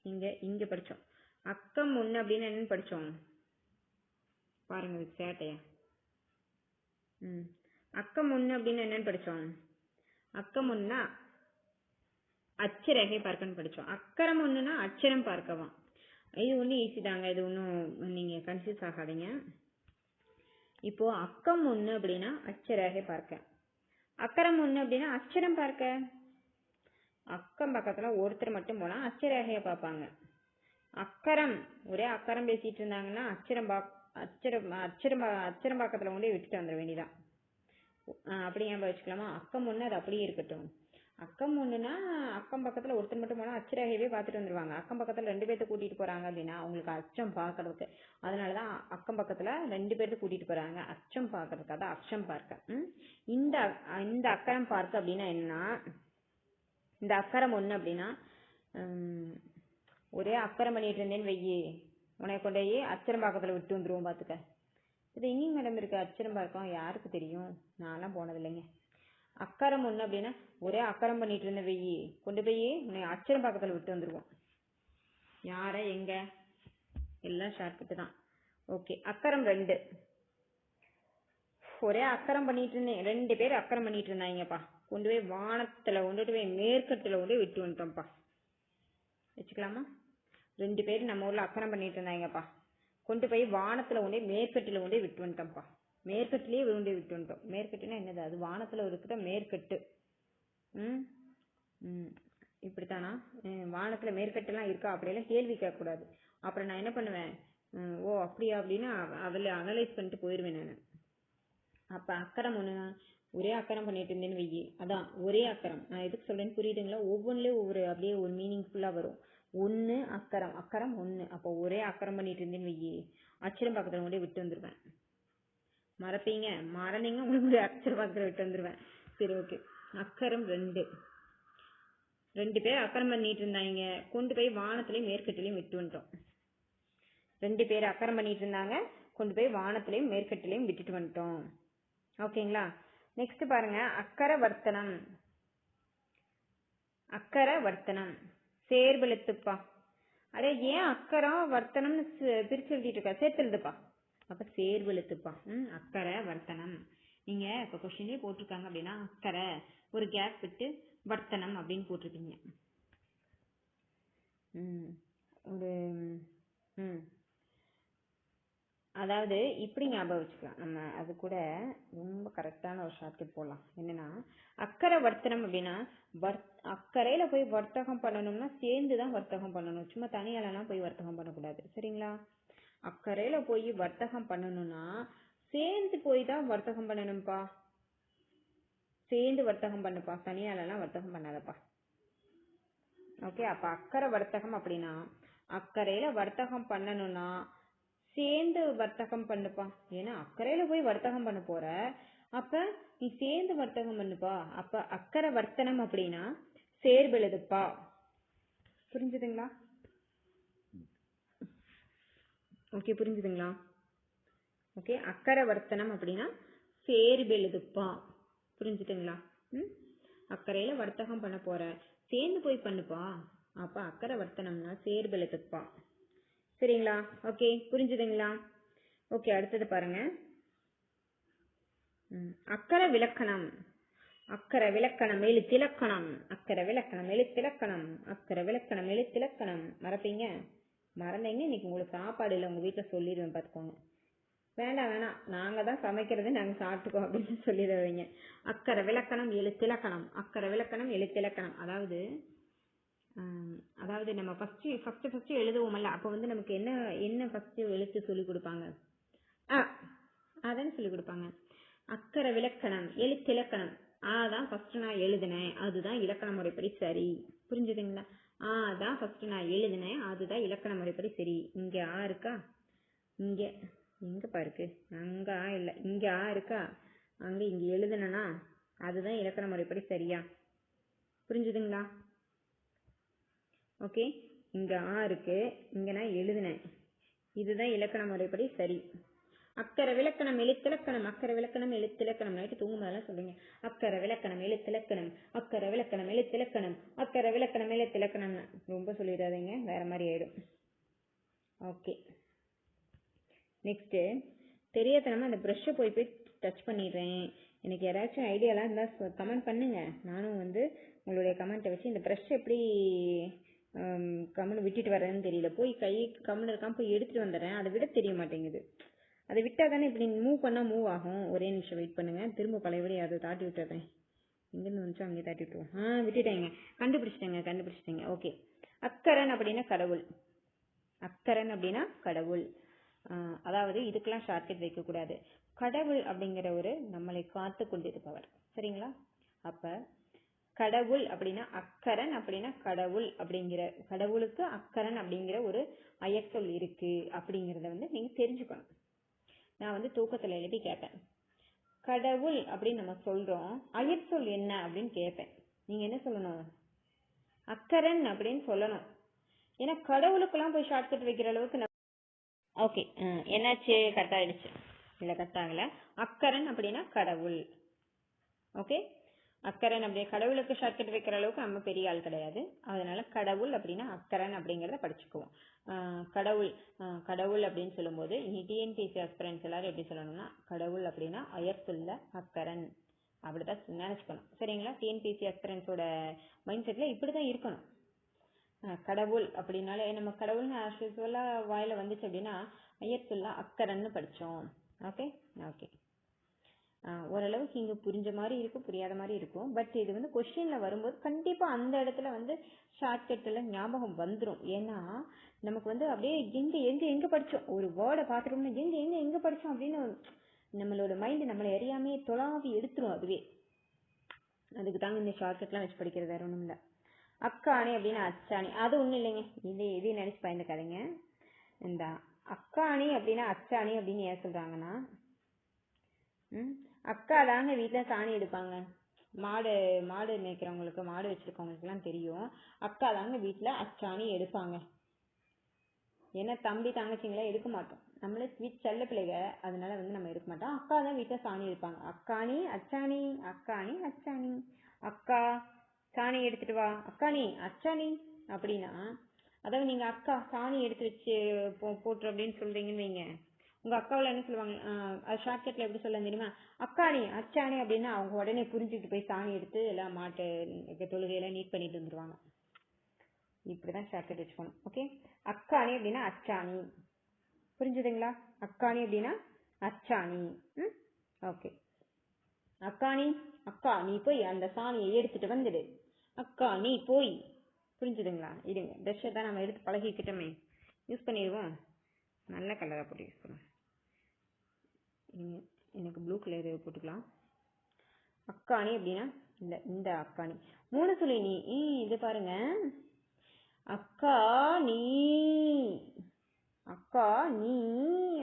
இங்க படிச்சோம். அக்கம் 1 அப்படின்னு என்னன்னு படிச்சோம் பாருங்க, சேட்டையா. அக்கம் 1 அப்படின்னு என்னன்னு படிச்சோம்? அக்கம் 1னா அச்சரேகை பார்க்கன்னு படிச்சோம். அக்கரம் 1னா அச்சரம் பார்க்கவா. இது ஒன்னும் ஈஸி தாங்க, இது ஒன்னும் நீங்க கன்ஃபியூஸ் ஆகாதீங்க. இப்போ அக்கம் 1 அப்படின்னா அச்சரேகை பார்க்க, அக்கரம் 1 அப்படின்னா அச்சரம் பார்க்க. அக்கம் பக்கத்துல ஒருத்தர் மட்டும் போனா அச்சரேகைய பார்ப்பாங்க. அக்கரம் ஒரே அக்கரம் பேசிட்டு இருந்தாங்கன்னா அச்சரம் பக்கத்துல கொண்டே விட்டுட்டு வந்துட வேண்டியதான். அப்படி ஞாபகம் வச்சுக்கலாமா? அக்கம் 1 அது அப்படியே இருக்கட்டும். அக்கம் 1னா அக்கம் பக்கத்துல ஒருத்தர் மட்டும் போனா அச்சரேகையவே பார்த்துட்டு வந்துருவாங்க. அக்கம் பக்கத்துல 2 பேர்த்த கூட்டிட்டு போறாங்க அப்படின்னா அவங்களுக்கு அச்சம் பாக்குறதுக்கு, அதனாலதான் அக்கம் பக்கத்துல 2 பேர்த்த கூட்டிட்டு போறாங்க, அச்சம் பாக்குறதுக்கு. அதான் அச்சம் பார்க்க. இந்த அக்கரம் பார்க்க அப்படின்னா என்னன்னா, இந்த அக்கரம் 1 அப்படின்னா ஒரே அக்கரம் பண்ணிட்டு இருந்தேன்னு வெயி, உன்னை கொண்டு போய் அச்சரம்பாக்கத்தில் விட்டு வந்துருவோம் பார்த்துக்க. இது எங்கேயும் மேடம் இருக்கு அச்சரம்பாக்கம், யாருக்கு தெரியும், நான்லாம் போனது இல்லைங்க. அக்கறம் ஒன்று அப்படின்னா ஒரே அக்கறம் பண்ணிட்டு இருந்த வெயி கொண்டு போய் உன்னை அச்சரம்பாக்கத்தில் விட்டு வந்துருவோம். யார எங்க எல்லாம் ஷார்ட்கட்டு தான். ஓகே, அக்கரம் 2. ஒரே அக்கறம் பண்ணிட்டு இருந்தேன், 2 பேர் அக்கறம் பண்ணிட்டு இருந்தாங்கப்பா. கொண்டு போய் வானத்துல கொண்டுட்டு போய் மேற்கட்டுல கொண்டு போய் விட்டு வந்துட்டோம்ப்பா. வச்சுக்கலாமா? 2 பேர் நம்ம ஊர்ல அக்கறம் பண்ணிட்டு இருந்தாங்கப்பா. கொண்டு போய் வானத்துல கொண்டு போய் மேற்கட்டுல கொண்டு போய் விட்டு வந்துட்டோம்ப்பா. மேற்கட்டுலயே கொண்டு விட்டு வந்துட்டோம். மேற்கட்டுனா என்னது? அது வானத்துல இருக்கிற மேற்கட்டு. ம் ம் இப்படித்தானா? வானத்துல மேற்கட்டுலாம் இருக்கா? அப்படியெல்லாம் கேள்வி கேட்கக்கூடாது. அப்புறம் நான் என்ன பண்ணுவேன், ஓ அப்படியா அப்படின்னு அதில் அனலைஸ் பண்ணிட்டு போயிடுவேன் நான். அப்போ அக்கறம் ஒன்று, ஒரே அக்கறம் பண்ணிட்டு இருந்தேன்னு வெயி, அதான் ஒரே அக்கறம். நான் எதுக்கு சொல்றேன்னு புரியுதுங்களா? ஒவ்வொன்றுலேயும் ஒவ்வொரு அப்படியே ஒரு மீனிங்ஃபுல்லாக வரும். 1 அக்கறம், அக்கறம் 1. அப்போ ஒரே அக்கறம் பண்ணிட்டு இருந்தேன்னு வெயி, அச்சரம் பக்கத்தில் கொண்டே விட்டு வந்துடுவேன். மறப்பீங்க, மறந்தீங்க உங்களுக்கு அச்சரம் பக்கத்தில் விட்டு வந்துடுவேன். சரி ஓகே. அக்கரம் 2. 2 பேர் அக்கறம் பண்ணிட்டு இருந்தாங்க, கொண்டு போய் வானத்திலையும் மேற்கட்டிலையும் விட்டு வந்துட்டோம். 2 பேர் அக்கறம் பண்ணிட்டு இருந்தாங்க, கொண்டு போய் வானத்திலையும் மேற்கட்டிலையும் விட்டுட்டு வந்துட்டோம். ஓகேங்களா? நெக்ஸ்ட் பாருங்க, அக்கர வர்த்தனம். அக்கர வர்த்தனம் சேர்பெழுத்துப்பா. அடே ஏன் அக்கரம் வர்த்தனம்னு பிரிச்சு எழுதிட்டு இருக்கா? சேர்த்து எழுதுப்பா. அப்ப சேர்பெழுத்துப்பா. அக்கர வர்த்தனம். நீங்க இப்ப கொஸ்டின்லயே போட்டிருக்காங்க அப்படின்னா அக்கரை ஒரு கேப் விட்டு வர்த்தனம் அப்படின்னு போட்டிருக்கீங்க. ஒரு அதாவது இப்படி ஞாபகம் வச்சுக்கலாம் நம்ம. அது கூட ரொம்ப கரெக்டான ஒரு ஷார்ட்கட் போடலாம். என்னன்னா, அக்கறை வர்த்தனம் அப்படின்னா அக்கறையில போய் வர்த்தகம் பண்ணணும்னா சேர்ந்துதான் வர்த்தகம் பண்ணணும். சும்மா தனியாலாம் போய் வர்த்தகம் பண்ணக்கூடாது. சரிங்களா? அக்கறையில போய் வர்த்தகம் பண்ணணும்னா சேர்ந்து போய் தான் வர்த்தகம் பண்ணணும்ப்பா. சேர்ந்து வர்த்தகம் பண்ணுப்பா, தனியாலாம் வர்த்தகம் பண்ணாதப்பா. ஓகே, அப்ப அக்கறை வர்த்தகம் அப்படின்னா அக்கறையில வர்த்தகம் பண்ணணும்னா சேர்ந்து வர்த்தகம் பண்ணுப்பா. ஏன்னா அக்கறையில போய் வர்த்தகம் பண்ண போற, அப்ப நீ சேர்ந்து வர்த்தகம் பண்ணுப்பா. அப்ப அக்கறை வர்த்தனம் அப்படின்னா சேர்பெழுதுப்பா. புரிஞ்சுதுங்களா? ஓகே, புரிஞ்சுதுங்களா? ஓகே, அக்கறை வர்த்தனம் அப்படின்னா சேர்பெழுதுப்பா. புரிஞ்சுதுங்களா? அக்கறையில வர்த்தகம் பண்ண போற, சேர்ந்து போய் பண்ணுப்பா. அப்ப அக்கறை வர்த்தனம்னா சேர்பெழுதுப்பா. சரிங்களா? ஓகே, புரிஞ்சுதுங்களா? ஓகே, அடுத்தது பாருங்க. அக்கர விலக்கணம். அக்கர விலக்கணம் எழுத்திலக்கணம். அக்கர விலக்கணம் எழுத்திலக்கணம். அக்கர விலக்கணம் எழுத்திலக்கணம். மறப்பீங்க, மறந்தீங்க இன்னைக்கு உங்களுக்கு சாப்பாடு இல்லை, உங்க வீட்டுல சொல்லிடுவேன் பார்த்துக்கோங்க. வேண்டாம் வேணாம், நாங்க தான் சமைக்கிறது, நாங்க சாப்பிட்டுக்கோ அப்படின்னு சொல்லிடுவீங்க. அக்கர விலக்கணம் எழுத்திலக்கணம். அக்கர விலக்கணம் எழுத்திலக்கணம். அதாவது நம்ம ஃபர்ஸ்ட் எழுதுவோம்ல, அப்போ வந்து நமக்கு என்ன ஃபர்ஸ்ட் எழுத்து சொல்லி கொடுப்பாங்க? அதான் சொல்லி கொடுப்பாங்க. அக்கர விலக்கணம் எழுத்திலக்கணம். தான் ஃபர்ஸ்ட் நான் எழுதினேன், அதுதான் இலக்கண முறைப்படி சரி. புரிஞ்சுதுங்களா? தான் ஃபர்ஸ்ட் நான் எழுதினேன், அதுதான் இலக்கண முறைப்படி சரி. இங்க இருக்கா? இங்க எங்கப்பா இருக்கு? அங்க இல்ல, இங்க இருக்கா? இங்க எழுதுனா அதுதான் இலக்கண முறைப்படி சரியா? புரிஞ்சுதுங்களா? ஓகே, இங்க இருக்கு, இங்க நான் எழுதினேன், இதுதான் இலக்கண முறைப்படி சரி. அக்கர விலக்கணம் எழுத்திலக்கணம். அக்கர விலக்கணம் எழுத்திலக்கணம். நைட்டு தூங்கும் போதெல்லாம் சொல்லுங்க, அக்கர விலக்கணம் எழுத்திலக்கணம், அக்கர விலக்கணம் எழுத்திலக்கணம், அக்கர விலக்கணம் எழுத்திலக்கணம். ரொம்ப சொல்லிடாதீங்க, வேற மாதிரி ஆயிடும். ஓகே, நெக்ஸ்ட் தெரியாதனமா அந்த ப்ரஷ்ஷை போய் டச் பண்ணிடுறேன். எனக்கு யாராச்சும் ஐடியாலாம் இருந்தால் கமெண்ட் பண்ணுங்க. நானும் வந்து உங்களுடைய கமெண்ட்டை வச்சு இந்த ப்ரஷ் எப்படி கம்முன்னு விட்டுட்டு வரேன்னு தெரியல. போய் கை கம்முன்னு இருக்காம போய் எடுத்துட்டு வந்துடுறேன், அதை விட தெரிய மாட்டேங்குது. அதை விட்டா தானே இப்படி மூவ் பண்ணால் மூவ் ஆகும். ஒரே நிமிஷம் வெயிட் பண்ணுங்க, திரும்ப பழையபடி அதை தாட்டி விட்டுறேன். எங்கேருந்து வந்துச்சோ அங்கே தாட்டி விட்டுருவோம். விட்டுட்டேங்க, கண்டுபிடிச்சிட்டேங்க. ஓகே, அக்கரன் அப்படின்னா கடவுள். அக்கரன் அப்படின்னா கடவுள். அதாவது இதுக்கெல்லாம் ஷார்ட்கட் வைக்கக்கூடாது. கடவுள் அப்படிங்கிற ஒரு நம்மளை காத்து கொண்டிருப்பவர். சரிங்களா? அப்ப கடவுள் அப்படின்னா அக்கரன் அப்படின்னா கடவுள் அப்படிங்கிற, கடவுளுக்கு அக்கரன் அப்படிங்கிற ஒரு அயற்சொல் இருக்கு அப்படிங்கிறத வந்து நீங்க தெரிஞ்சுக்கணும். நான் வந்து தூக்கத்துல எழுதி கேட்பேன், கடவுள் அப்படின்னு நம்ம சொல்றோம், அயற்சொல் என்ன அப்படின்னு கேட்பேன். நீங்க என்ன சொல்லணும்? அக்கரன் அப்படின்னு சொல்லணும். ஏன்னா கடவுளுக்கெல்லாம் போய் ஷார்ட்கட் வைக்கிற அளவுக்கு ஓகே. என்னாச்சு? கட் ஆயிடுச்சு. இல்லை கட் ஆகலை. அக்கரன் அப்படின்னா கடவுள். ஓகே. அக்கரன் அப்படி கடவுளுக்கு ஷார்ட்கட் வைக்கிற அளவுக்கு நம்ம பெரிய ஆள் கிடையாது. அதனால கடவுள் அப்படின்னா அக்கரன் அப்படிங்கிறத படிச்சுக்குவோம். கடவுள் கடவுள் அப்படின்னு சொல்லும்போது இனி டிஎன்பிசி ஆஸ்பிரன்ஸ் எல்லாரும் எப்படி சொல்லணும்னா கடவுள் அப்படின்னா அயர்த்துள்ள அக்கரன் அப்படிதான் நினைச்சுக்கணும். சரிங்களா? டிஎன்பிசி ஆஸ்பிரன்ஸோட மைண்ட் செட்ல இப்படிதான் இருக்கணும். கடவுள் அப்படின்னாலே நம்ம கடவுள்னு ஆஸ்யூஸ்வலா வாயில வந்துச்சு அப்படின்னா ஐயத்துல்லா அக்கரன்னு படிச்சோம். Okay okay. ஓரளவுக்கு இங்க புரிஞ்ச மாதிரி இருக்கும், புரியாத மாதிரி இருக்கும். பட் இது வந்து கொஸ்டின்ல வரும்போது கண்டிப்பா அந்த இடத்துல வந்து ஷார்ட்கட்ல ஞாபகம் வந்துடும். ஏன்னா நமக்கு வந்து அப்படியே எங்க எங்க எங்க படிச்சோம், ஒரு வேர்டை பார்த்துட்டோம்னா எங்க எங்க எங்க படிச்சோம் அப்படின்னு நம்மளோட மைண்ட் நம்மளை எரியாமே தொலாவி எடுத்துரும். அதுவே அதுக்கு தாங்க இந்த ஷார்ட்கட்லாம் வச்சு படிக்கிறது, வேற ஒன்றும் இல்லை. அக்காணி அப்படின்னா அச்சாணி, அது ஒன்றும் இல்லைங்க. இதையும் நினைச்சு பயந்துக்காதீங்க. இந்த அக்காணி அப்படின்னா அச்சாணி அப்படின்னு ஏன் சொல்றாங்கன்னா அக்கா தாங்க வீட்டில் சாணி எடுப்பாங்க. மாடு மாடு மேய்க்கிறவங்களுக்கு, மாடு வச்சிருக்கவங்களுக்குலாம் தெரியும். அக்கா தாங்க வீட்டில் அச்சாணி எடுப்பாங்க. ஏன்னா தம்பி தங்கச்சிங்களா எடுக்க மாட்டோம், நம்மளே ஸ்வீட் செல்ல பிள்ளைங்க, அதனால வந்து நம்ம எடுக்க மாட்டோம். அக்கா தான் வீட்டில் சாணி எடுப்பாங்க. அக்காணி அச்சாணி, அக்காணி அச்சாணி. அக்கா சாணி எடுத்துட்டு வா, அக்காணி அச்சாணி அப்படின்னா அதாவது நீங்க அக்கா சாணி எடுத்து வச்சு போட்டுரு அப்படின்னு சொல்றீங்கன்னு வைங்க, உங்க அக்காவில் என்ன சொல்லுவாங்க, அது ஷார்ட்கட்ல எப்படி சொல்ல தெரியுமா, அக்காணி அச்சாணி அப்படின்னா அவங்க உடனே புரிஞ்சுட்டு போய் சாணி எடுத்து எல்லாம் மாட்டு தொழுகையெல்லாம் நீட் பண்ணிட்டு வந்துருவாங்க. இப்படிதான் ஷார்ட்கட் வச்சுக்கணும். ஓகே. அக்காணி அப்படின்னா அச்சாணி, புரிஞ்சுதுங்களா? அக்காணி அப்படின்னா அச்சாணி. ஓகே. அக்காணி, அக்கா நீ போய் அந்த சாணியை எடுத்துட்டு வந்துடு, அக்கா நீ போய். புரிஞ்சுதுங்களா? இருங்க, ப்ரஷ்ஷை தான் நம்ம எடுத்து பழகிக்கிட்டோமே, யூஸ் பண்ணிடுவோம். நல்ல கலராக போட்டு யூஸ் பண்ணுவோம். எனக்கு ப்ளூ கலர் போட்டுக்கலாம். அக்காணி அப்படின்னா இல்லை, இந்த அக்காணி 3 சொல்லி நீ இது பாருங்க, அக்கா நீ, அக்கா நீ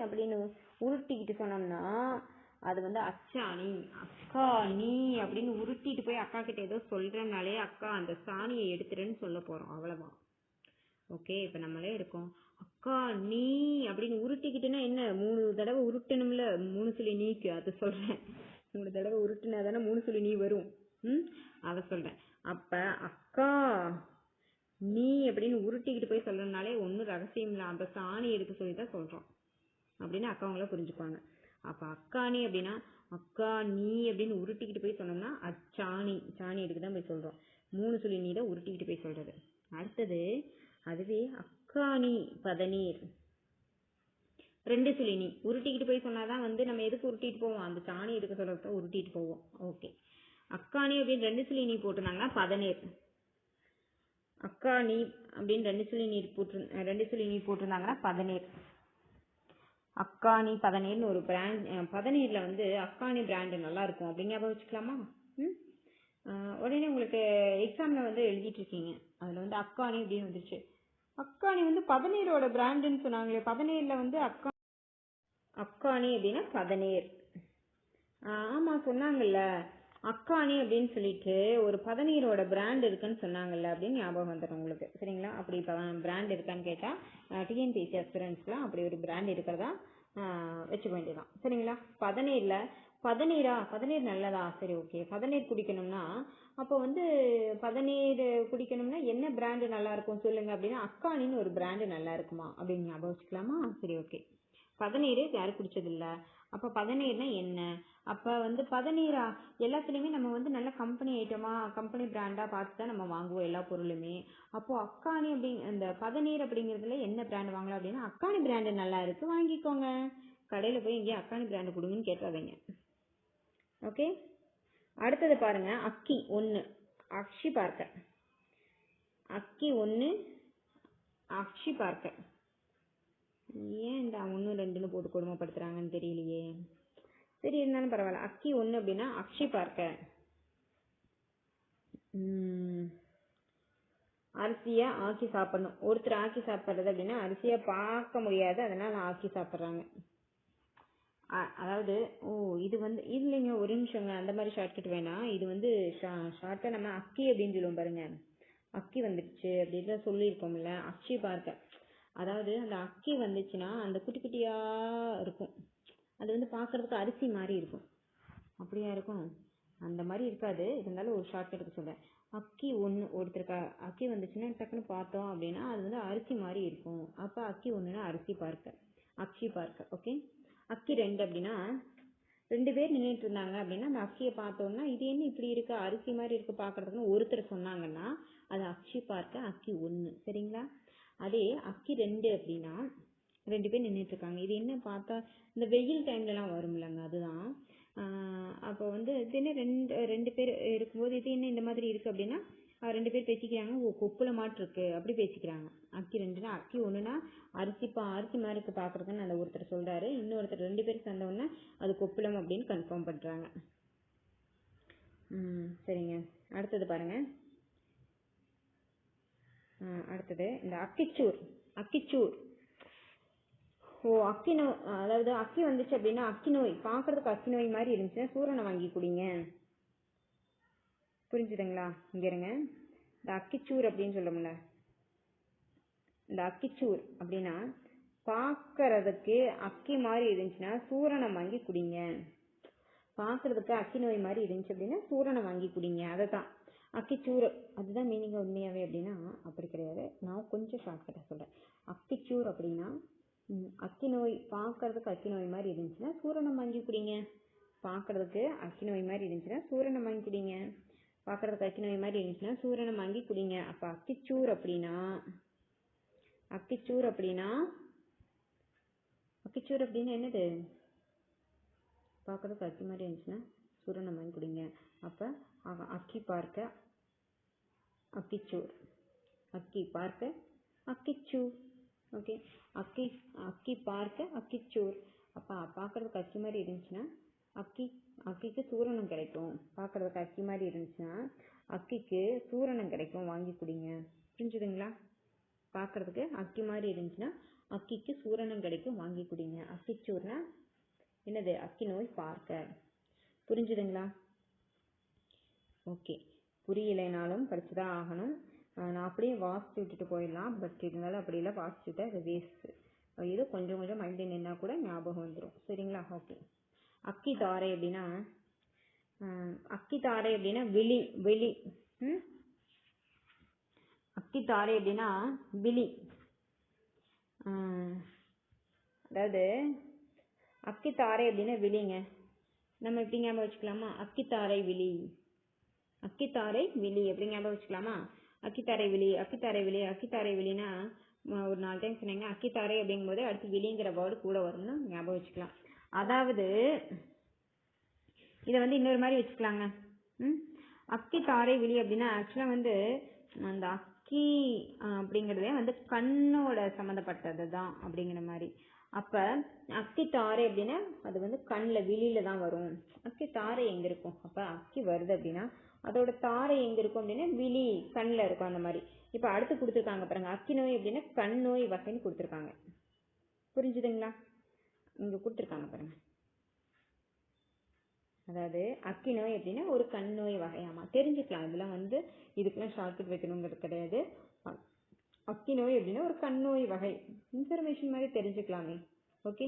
அப்படின்னு உருட்டிக்கிட்டு சொன்னோம்னா அது வந்து அச்சாணி. அக்கா நீ அப்படின்னு உருட்டிட்டு போய் அக்கா கிட்ட ஏதோ சொல்றனாலே அக்கா அந்த சாணியை எடுத்துறேன்னு சொல்ல போறோம், அவ்வளவுதான். ஓகே. இப்ப நம்மளே இருக்கோம், அக்கா நீ அப்படின்னு உருட்டிக்கிட்டுன்னா என்ன, 3 தடவை உருட்டணும்ல, 3 சொல்லி நீக்கு, அது சொல்றேன். 3 தடவை உருட்டுனா தானே 3 சொல்லி நீ வரும். அத சொல்றேன். அப்ப அக்கா நீ அப்படின்னு உருட்டிக்கிட்டு போய் சொல்றதுனாலே ஒன்னும் ரகசியம் இல்லை, அந்த சாணி எடுக்க சொல்லிதான் சொல்றோம் அப்படின்னு அக்காவங்கள புரிஞ்சுக்குவாங்க. அப்ப அக்காணி அப்படின்னா அக்கா நீ அப்படின்னு உருட்டிக்கிட்டு போய் சொன்னோம்னா அச்சாணி, சாணி எடுக்க தான் போய் சொல்றோம். 3 சொல்லி நீ தான் உருட்டிக்கிட்டு போய் சொல்றது. அடுத்தது அதுவே அக்காணி பதநீர் 2 சொல்லி நீ உருட்டிக்கிட்டு போய் சொன்னாதான் வந்து நம்ம எதுக்கு உருட்டிட்டு போவோம், அந்த சாணி எடுக்க சொல்றத உருட்டிட்டு போவோம். ஓகே. அக்காணி அப்படின்னு 2 சொல்லி நீ போட்டுனாங்கன்னா பதநீர். அக்காணி அப்படின்னு 2 சொல்லி நீர் போட்டிருந்தாங்கன்னா பதநீர். அக்காணி பதநீர்னு ஒரு பிராண்ட், பதநீர்ல வந்து அக்காணி பிராண்ட் நல்லா இருக்கும் அப்படிங்க ஞாபகம் வச்சுக்கலாமா? உடனே உங்களுக்கு எக்ஸாம்ல வந்து எழுதிட்டு இருக்கீங்க, அதுல வந்து அக்காணி அப்படின்னு வந்துருச்சு. அக்காணி வந்து பதநீரோட பிராண்டுன்னு சொன்னாங்களே, பதநீர்ல வந்து அக்காணி அப்படின்னா பதநீர். ஆமா சொன்னாங்கல்ல, அக்காணி அப்படின்னு சொல்லிட்டு ஒரு பதநீரோட பிராண்ட் இருக்குன்னு சொன்னாங்கல்ல அப்படின்னு ஞாபகம் வந்துடும் உங்களுக்கு. சரிங்களா? அப்படி பிராண்ட் இருக்கான்னு கேட்டா டிஎன்பிசி அஸ்பிரன்ஸ்லாம் அப்படி ஒரு பிராண்ட் இருக்கிறதா வச்சுக்க வேண்டியதான். சரிங்களா? பதநீர் நல்லதா? சரி ஓகே. பதநீர் குடிக்கணும்னா அப்போ வந்து பதநீர் குடிக்கணும்னா என்ன பிராண்டு நல்லா இருக்கும் சொல்லுங்க அப்படின்னா அக்காணின்னு ஒரு பிராண்டு நல்லா இருக்குமா அப்படின்னு ஞாபகம் வச்சுக்கலாமா? சரி ஓகே. பதநீர் யாரும் குடிச்சது இல்ல, அப்ப பதநீர்னா என்ன? அப்ப வந்து பதநீரா எல்லாத்துலயுமே நம்ம வந்து நல்ல கம்பெனி ஐட்டமா, கம்பெனி பிராண்டா பார்த்து தான் நம்ம வாங்குவோம் எல்லா பொருளுமே. அப்போ அக்காணி அந்த பதநீர் அப்படிங்கறதுல என்ன பிராண்ட் வாங்கலாம் அப்படின்னா அக்காணி பிராண்டு நல்லா இருக்கு, வாங்கிக்கோங்க. கடையில போய் இங்கே அக்காணி பிராண்டு கொடுங்கன்னு கேட்காதீங்க. ஓகே. அடுத்தது பாருங்க, அக்கி 1 அக்ஷி பார்க்க, அக்கி 1 அக்ஷி பார்க்க. ஏன் இந்த 1 2ன்னு போட்டு கொடுமைப்படுத்துறாங்கன்னு தெரியலையே. சரி இருந்தாலும் பரவாயில்ல. அக்கி 1 அப்படின்னா அக்ஷி பார்க்க. அரிசியா ஆக்கி சாப்பிடணும். ஒருத்தர் ஆக்கி சாப்பிடுறது அப்படின்னா அரிசியா பார்க்க முடியாது, அதனால ஆக்கி சாப்பிடுறாங்க. அதாவது இது வந்து இல்லைங்க, ஒரு நிமிஷங்க, அந்த மாதிரி ஷார்ட்கட் வேணாம். இது வந்து ஷார்ட்டா நம்ம அக்கி அப்படின்னு சொல்லுவோம் பாருங்க, அக்கி வந்துடுச்சு அப்படின்னு சொல்லியிருக்கோம்ல, அக்ஷி பார்க்க. அதாவது அந்த அக்கி வந்துச்சுன்னா அந்த குட்டி குட்டியா இருக்கும், அது வந்து பார்க்கறதுக்கு அரிசி மாதிரி இருக்கும். அப்படியா இருக்கும்? அந்த மாதிரி இருக்காது, இருந்தாலும் ஒரு ஷார்ட்கட்டுக்கு சொல்றேன். அக்கி ஒன்று ஒருத்தருக்கு அக்கி வந்துச்சுன்னா டக்குன்னு பார்த்தோம் அப்படின்னா அது வந்து அரிசி மாதிரி இருக்கும். அப்போ அக்கி ஒன்றுனா அரிசி பார்க்க, அக்கி பார்க்க. ஓகே. அக்கி 2 அப்படின்னா 2 பேர் நின்றுட்டு இருந்தாங்க அப்படின்னா அந்த அக்கியை பார்த்தோம்னா இது என்ன இப்படி இருக்கு, அரிசி மாதிரி இருக்கு பார்க்கறதுக்குன்னு ஒருத்தர் சொன்னாங்கன்னா அது அக்கி பார்க்க அக்கி 1. சரிங்களா? அதே அக்கி 2 அப்படின்னா 2 பேர் நின்றுட்டு இருக்காங்க, இது என்ன பார்த்தா இந்த வெயில் டைம்லலாம் வரும்லங்க, அதுதான். அப்போ வந்து இது என்ன 2 பேர் இருக்கும்போது இது என்ன இந்த மாதிரி இருக்கு அப்படின்னா 2 பேர் பேசிக்கிறாங்க, ஓ கொப்புல மாட்டு இருக்கு அப்படி பேசிக்கிறாங்க. அக்கி 2னா அக்கி 1னா அரிசி மாதிரி இருக்கு பார்க்கறதுன்னு அந்த ஒருத்தர் சொல்றாரு, இன்னொருத்தர் 2 பேர் சேர்ந்தவொடனே அது கொப்புளம் அப்படின்னு கன்ஃபார்ம் பண்றாங்க. சரிங்க. அடுத்தது பாருங்க. அடுத்தது இந்த அக்கிச்சூர். அக்கிச்சூர் ஓ அக்கி நோய், அதாவது அக்கி வந்துச்சு அப்படின்னா அக்கி நோய் பார்க்கறதுக்கு அக்கி நோய் மாதிரி இருந்துச்சுன்னா சூரணை வாங்கி குடிங்க. புரிஞ்சுதுங்களா? இங்க இருங்க. இந்த அக்கிச்சூர் அப்படின்னு சொல்லும்ல, இந்த அக்கிச்சூர் அப்படின்னா பார்க்கறதுக்கு அக்கி மாதிரி இருந்துச்சுன்னா சூரணம் வாங்கி குடிங்க. பார்க்கறதுக்கு அக்கி நோய் மாதிரி இருந்துச்சு அப்படின்னா சூரணம் வாங்கி குடிங்க. அதை தான் அக்கிச்சூர், அதுதான் மீனிங் உண்மையாவே அப்படின்னா அப்படி கிடையாது, நான் கொஞ்சம் ஷார்ட்கட்டா சொல்றேன். அக்கிச்சூர் அப்படின்னா அக்கி நோய் பார்க்கறதுக்கு அக்கி நோய் மாதிரி இருந்துச்சுன்னா சூரணம் வாங்கி குடிங்க. பார்க்கறதுக்கு அக்கி நோய் மாதிரி இருந்துச்சுன்னா சூரணம் வாங்கி குடிங்க. பார்க்கறதுக்கு அக்கி நோய் மாதிரி இருந்துச்சுன்னா சூரணம் வாங்கி குடிங்க. அப்ப அக்கிச்சூர் அப்படின்னா அக்கிச்சூர் அப்படின்னா அக்கிச்சூர் அப்படின்னு என்னது? பார்க்கறதுக்கு அக்கி மாதிரி இருந்துச்சுன்னா சூரணம் வாங்கி குடிங்க. அப்ப அக்கி பார்க்க அக்கிச்சூர், அக்கி பார்க்க அக்கிச்சூர். ஓகே. அக்கி பார்க்க அக்கிச்சூர். அப்ப பார்க்கறதுக்கு அக்கி மாதிரி இருந்துச்சுன்னா அக்கிக்கு சூரணம் கிடைக்கும். பார்க்கறதுக்கு அக்கி மாதிரி இருந்துச்சுன்னா அக்கிக்கு சூரணம் கிடைக்கும், வாங்கி குடிங்க. புரிஞ்சுதுங்களா? பார்க்கறதுக்கு அக்கி மாதிரி இருந்துச்சுன்னா அக்கிக்கு சூரணம் கிடைக்கும், வாங்கி குடிங்க. அக்கிச்சூர்னா என்னது? அக்கி நோய் பார்க்க. புரிஞ்சுதுங்களா? ஓகே. புரியலைனாலும் படிச்சுதான் ஆகணும். நான் அப்படியே வாசிச்சு விட்டுட்டு போயிடலாம், பட் இருந்தாலும் அப்படி இல்லை, வாசிச்சுட்டா அது வேஸ்ட். இது கொஞ்சம் கொஞ்சம் மைண்டில் நின்னா கூட ஞாபகம் வந்துடும். சரிங்களா? ஓகே. அக்கி தாரை அப்படின்னா அக்கி தாரை அப்படின்னா விழி. விழி. அக்கி தாரை அப்படின்னா விழி. அதாவது அக்கி தாரை அப்படின்னா விழிங்க. நம்ம இப்படி ஞாபகம் வச்சுக்கலாமா? அக்கித்தாரை விழி, அக்கித்தாரை விழி அப்படி ஞாபகம் வச்சுக்கலாமா? அக்கித்தாரை விழி, அக்கித்தாரை விழி, அக்கித்தாரை விழினா ஒரு 4 டைம் சொன்னீங்க. அக்கித்தாரை அப்படிங்கும் போது அடுத்து விழிங்கிற வேர்டு கூட வரும்னு ஞாபகம் வச்சுக்கலாம். அதாவது இதை வந்து இன்னொரு மாதிரி வச்சுக்கலாங்க. அக்கித்தாரை விழி அப்படின்னா ஆக்சுவலா வந்து அந்த அக்கி அப்படிங்கிறதே வந்து கண்ணோட சம்மந்தப்பட்டது தான் அப்படிங்கிற மாதிரி. அப்ப அக்கி தாரை அப்படின்னா அது வந்து கண்ணில் விழியில தான் வரும். அக்கி தாரை எங்க இருக்கும்? அப்ப அக்கி வருது அப்படின்னா அதோட தாரை எங்க இருக்கும் அப்படின்னா விழி, கண்ணில் இருக்கும். அந்த மாதிரி. இப்ப அடுத்து கொடுத்துருக்காங்க பாருங்க, அக்கி நோய் அப்படின்னா கண் நோய் வகைன்னு கொடுத்துருக்காங்க. புரிஞ்சுதுங்களா? இங்க கொடுத்துருக்காங்க பாருங்க. அதாவது அக்கி நோய் அப்படின்னா ஒரு கண் நோய் வகையாமா, தெரிஞ்சுக்கலாம். இதெல்லாம் வந்து இதுக்கெல்லாம் ஷார்ட்கட் வைக்கணுங்கிறது கிடையாது. அக்கி நோய் அப்படின்னா ஒரு கண் நோய் வகை, இன்ஃபர்மேஷன் மாதிரி தெரிஞ்சுக்கலாமே. ஓகே.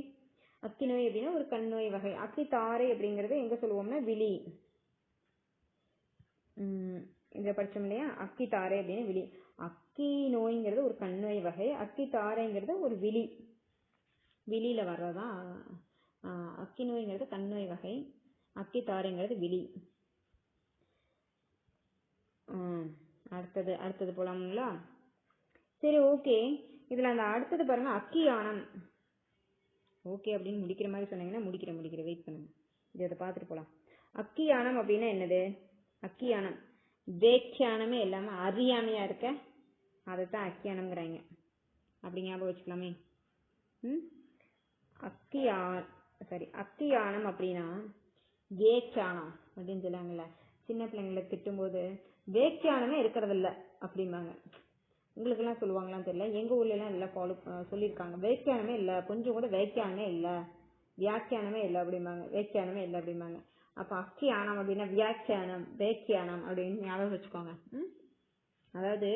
அக்கி நோய் அப்படின்னா ஒரு கண் நோய் வகை. அக்கி தாரை அப்படிங்கறது எங்க சொல்லுவோம்னா விழி. இதை படிச்சோம் இல்லையா? அக்கி தாரை அப்படின்னு விழி. அக்கி நோய்ங்கிறது ஒரு கண் நோய் வகை, அக்கி தாரைங்கிறது ஒரு விழி, விழியில வர்றதான். அக்கி நோய்ங்கிறது கண் நோய் வகை, அக்கி தாரைங்கிறது விழி. அடுத்தது போலாமுங்களா? சரி, ஓகே. இதுல அந்த அடுத்தது பாருங்க, அக்கி யானம். ஓகே அப்படின்னு முடிக்கிற மாதிரி சொன்னீங்கன்னா முடிக்கிற வெயிட் பண்ணுங்க. இதை பார்த்துட்டு போலாம். அக்கி யானம் அப்படின்னா என்னது? அக்கி யானம் வேக்கியானமே இல்லாம அறியாமையா இருக்க, அதைத்தான் அக்கியானம்ங்கிறாங்க. அப்படி ஞாபகம் வச்சுக்கலாமே. அக்கி யானம் அப்படின்னா வேக்கியானம் அப்படின்னு சொல்லுவாங்கல்ல. சின்ன பிள்ளைங்களை திட்டும் போது வேக்கியானமே இருக்கிறது இல்லை அப்படிம்பாங்க. உங்களுக்கு எல்லாம் சொல்லுவாங்களான்னு தெரியல, எங்க ஊர்ல எல்லாம் இதெல்லாம் ஃபாலோ சொல்லியிருக்காங்க. வேக்கியானமே இல்லை, கொஞ்சம் கூட வேக்கியானமே இல்லை, வியாக்கியானமே இல்லை அப்படிம்பாங்க. வேக்கியானமே இல்லை அப்படிம்பாங்க. அப்ப அக்கியானம் அப்படின்னா வியாக்கியானம், வேக்கியானம் அப்படின்னு ஞாபகம் வச்சுக்கோங்க. அதாவது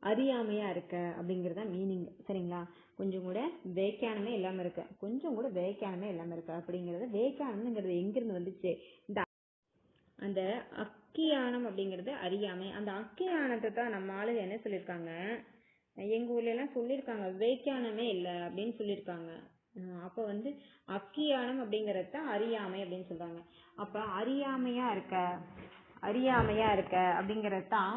அறியாமையா இருக்க அப்படிங்கறத மீனிங். சரிங்களா? கொஞ்சம் கூட வேக்கானமே இல்லாம இருக்க, கொஞ்சம் கூட வேக்கானமே இல்லாம இருக்க அப்படிங்கறது. வேக்கானம்ங்கிறது எங்கிருந்து வந்துச்சு? இந்த அந்த அக்கியானம் அப்படிங்கிறது அறியாமை. அந்த அக்கியானத்தை தான் நம்ம ஆளுங்க என்ன சொல்லியிருக்காங்க, எங்க ஊர்ல எல்லாம் சொல்லியிருக்காங்க, வேக்கானமே இல்லை அப்படின்னு சொல்லியிருக்காங்க. அப்ப வந்து அக்கியானம் அப்படிங்கறது தான் அறியாமை அப்படின்னு சொல்றாங்க. அப்ப அறியாமையா இருக்க அப்படிங்கறது தான்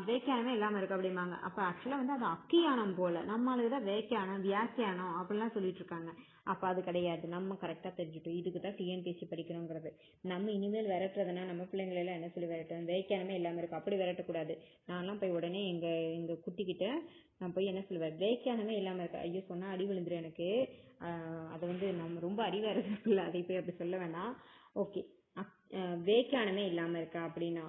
வேக்கானமே இல்லாம இருக்கு அப்படிம்பாங்க. அப்ப ஆக்சுவலா வந்து அது அக்கியானம் போல, நம்மளுக்குதான் வேக்கானம் வியாக்கியானம் அப்படிலாம் சொல்லிட்டு இருக்காங்க. அப்ப அது கிடையாது. நம்ம கரெக்டா தெரிஞ்சுட்டோம், இதுக்குதான் டிஎன்பிஎஸ்சி படிக்கணுங்கிறது. நம்ம இனிமேல் விரட்டுறதுன்னா நம்ம பிள்ளைங்களை எல்லாம் என்ன சொல்லி விரட்டணும்? வேக்கானமே இல்லாம இருக்கு அப்படி விரட்டக்கூடாது. நான்லாம் போய் உடனே எங்க குட்டிக்கிட்ட நான் போய் என்ன சொல்லுவேன், வேக்கானமே இல்லாம இருக்க. ஐயோ சொன்னா அடி விழுந்துரும் எனக்கு. அதை வந்து நம்ம ரொம்ப அறிவா இருக்குல்ல, அதை போய் அப்படி சொல்ல வேணாம். ஓகே, வேக்கானமே இல்லாம இருக்கா அப்படின்னா,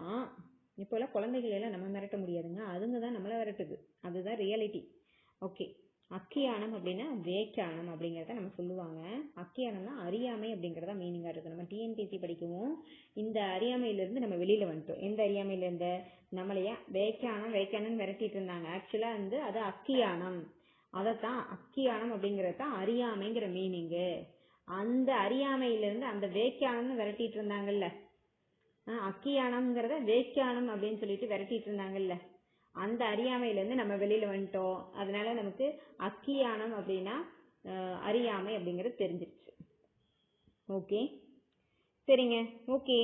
இப்போல்லாம் குழந்தைகளை எல்லாம் நம்ம மிரட்ட முடியாதுங்க, அதுங்க தான் நம்மளை விரட்டுது. அதுதான் ரியாலிட்டி. ஓகே, அக்கியானம் அப்படின்னா வேக்கானம் அப்படிங்கிறத நம்ம சொல்லுவாங்க. அக்கியானம்னா அறியாமை அப்படிங்கிறதா மீனிங்கா இருக்கு. நம்ம டிஎன்பிஎஸ்சி படிக்கவும் இந்த அறியாமையிலிருந்து நம்ம வெளியில வந்துட்டோம். எந்த அறியாமையில இருந்து? நம்மளைய வேக்கானம் விரட்டிட்டு இருந்தாங்க. ஆக்சுவலா வந்து அது அக்கியானம். அதைத்தான் அக்கியானம் அப்படிங்கிறது தான் அறியாமைங்கிற மீனிங்கு. அந்த அறியாமையிலிருந்து அந்த வேக்கானம்னு விரட்டிட்டு இருந்தாங்கல்ல, அக்கியானம்ங்கிறத வேக்கானம் அப்படின்னு சொல்லிட்டு விரட்டிட்டு இருந்தாங்கல்ல, அந்த அறியாமையில இருந்து நம்ம வெளியில வந்துட்டோம். அதனால நமக்கு அக்கியானம் அப்படின்னா அறியாமை அப்படிங்கிறது தெரிஞ்சிருச்சு. ஓகே, சரிங்க. Okay,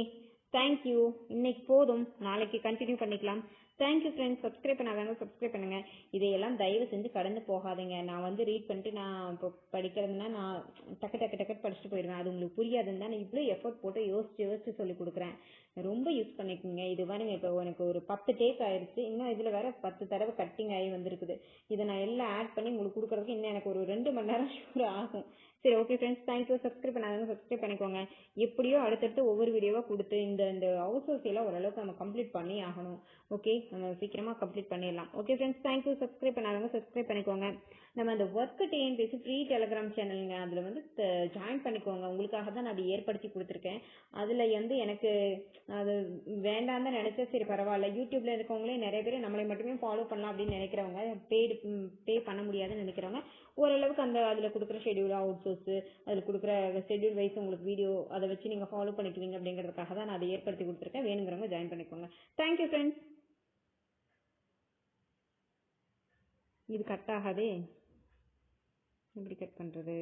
thank you. இன்னைக்கு போதும், நாளைக்கு கண்டினியூ பண்ணிக்கலாம். Thank you friends. சப்ஸ்கிரைப் பண்ணாதவங்க சப்ஸ்கிரைப் பண்ணுங்க. இதையெல்லாம் தயவு செஞ்சு கடந்து போகாதீங்க. நான் வந்து ரீட் பண்ணிட்டு நான் இப்போ படிக்கிறதுனா நான் டக்கு படிச்சுட்டு போயிடுவேன். அது உங்களுக்கு புரியாதுன்னு தான் நான் இவ்வளோ எஃபர்ட் போட்டு யோசிச்சு சொல்லி கொடுக்குறேன். ரொம்ப யூஸ் பண்ணிக்கோங்க. இது பாருங்க, இப்போ எனக்கு ஒரு 10 டேக் ஆயிடுச்சு. இன்னும் இதில் வேற 10 தடவை கட்டிங் ஆகி வந்திருக்குது. இதை நான் எல்லாம் ஆட் பண்ணி உங்களுக்கு கொடுக்குறதுக்கு இன்னும் எனக்கு ஒரு 2 மணி நேரம் ஷூர் ஆகும். சரி, ஓகே ஃப்ரெண்ட்ஸ், தேங்க்யூ. சப்ஸ்கிரைப் பண்ணாதவங்க சப்ஸ்கிரைப் பண்ணிக்கோங்க. எப்படியோ அடுத்தடுத்து ஒவ்வொரு வீடியோவாக கொடுத்து இந்த ஹவுஸ் எல்லாம் ஓரளவுக்கு நம்ம கம்ப்ளீட் பண்ணி ஆகணும். ஓகே, நம்ம சீக்கிரமாக கம்ப்ளீட் பண்ணிடலாம். Okay friends, thank you. சப்ஸ்கிரைப் பண்ணாதவங்க சப்ஸ்கிரைப் பண்ணிக்கோங்க. நம்ம அந்த ஒர்க் டிஎன்பிஎஸ்சி ஃப்ரீ டெலிகிராம் சேனலுங்க, அதில் வந்து ஜாயின் பண்ணிக்கோங்க. உங்களுக்காக தான் நான் அதை ஏற்படுத்தி கொடுத்துருக்கேன். அதில் வந்து எனக்கு அது வேண்டாம் தான் நினைச்சேன். சரி பரவாயில்ல, யூடியூப்ல இருக்கவங்களே நிறைய பேர் நம்மளை மட்டுமே ஃபாலோ பண்ணலாம் அப்படின்னு நினைக்கிறவங்க, பே பண்ண முடியாதுன்னு நினைக்கிறவங்க, ஓரளவுக்கு அந்த அதில் கொடுக்குற ஷெடியூல் அவுட் சோர்ஸ், அதில் கொடுக்குற ஷெடியூல் வைஸ் உங்களுக்கு வீடியோ அதை வச்சு நீங்கள் ஃபாலோ பண்ணிக்குவீங்க அப்படிங்கிறதுக்காக தான் நான் அதை ஏற்படுத்தி கொடுத்துருக்கேன். வேணுங்கிறவங்க ஜாயின் பண்ணிக்கோங்க. Thank you friends. இது கட் ஆகாதே, எப்படி கட் பண்ணுறது?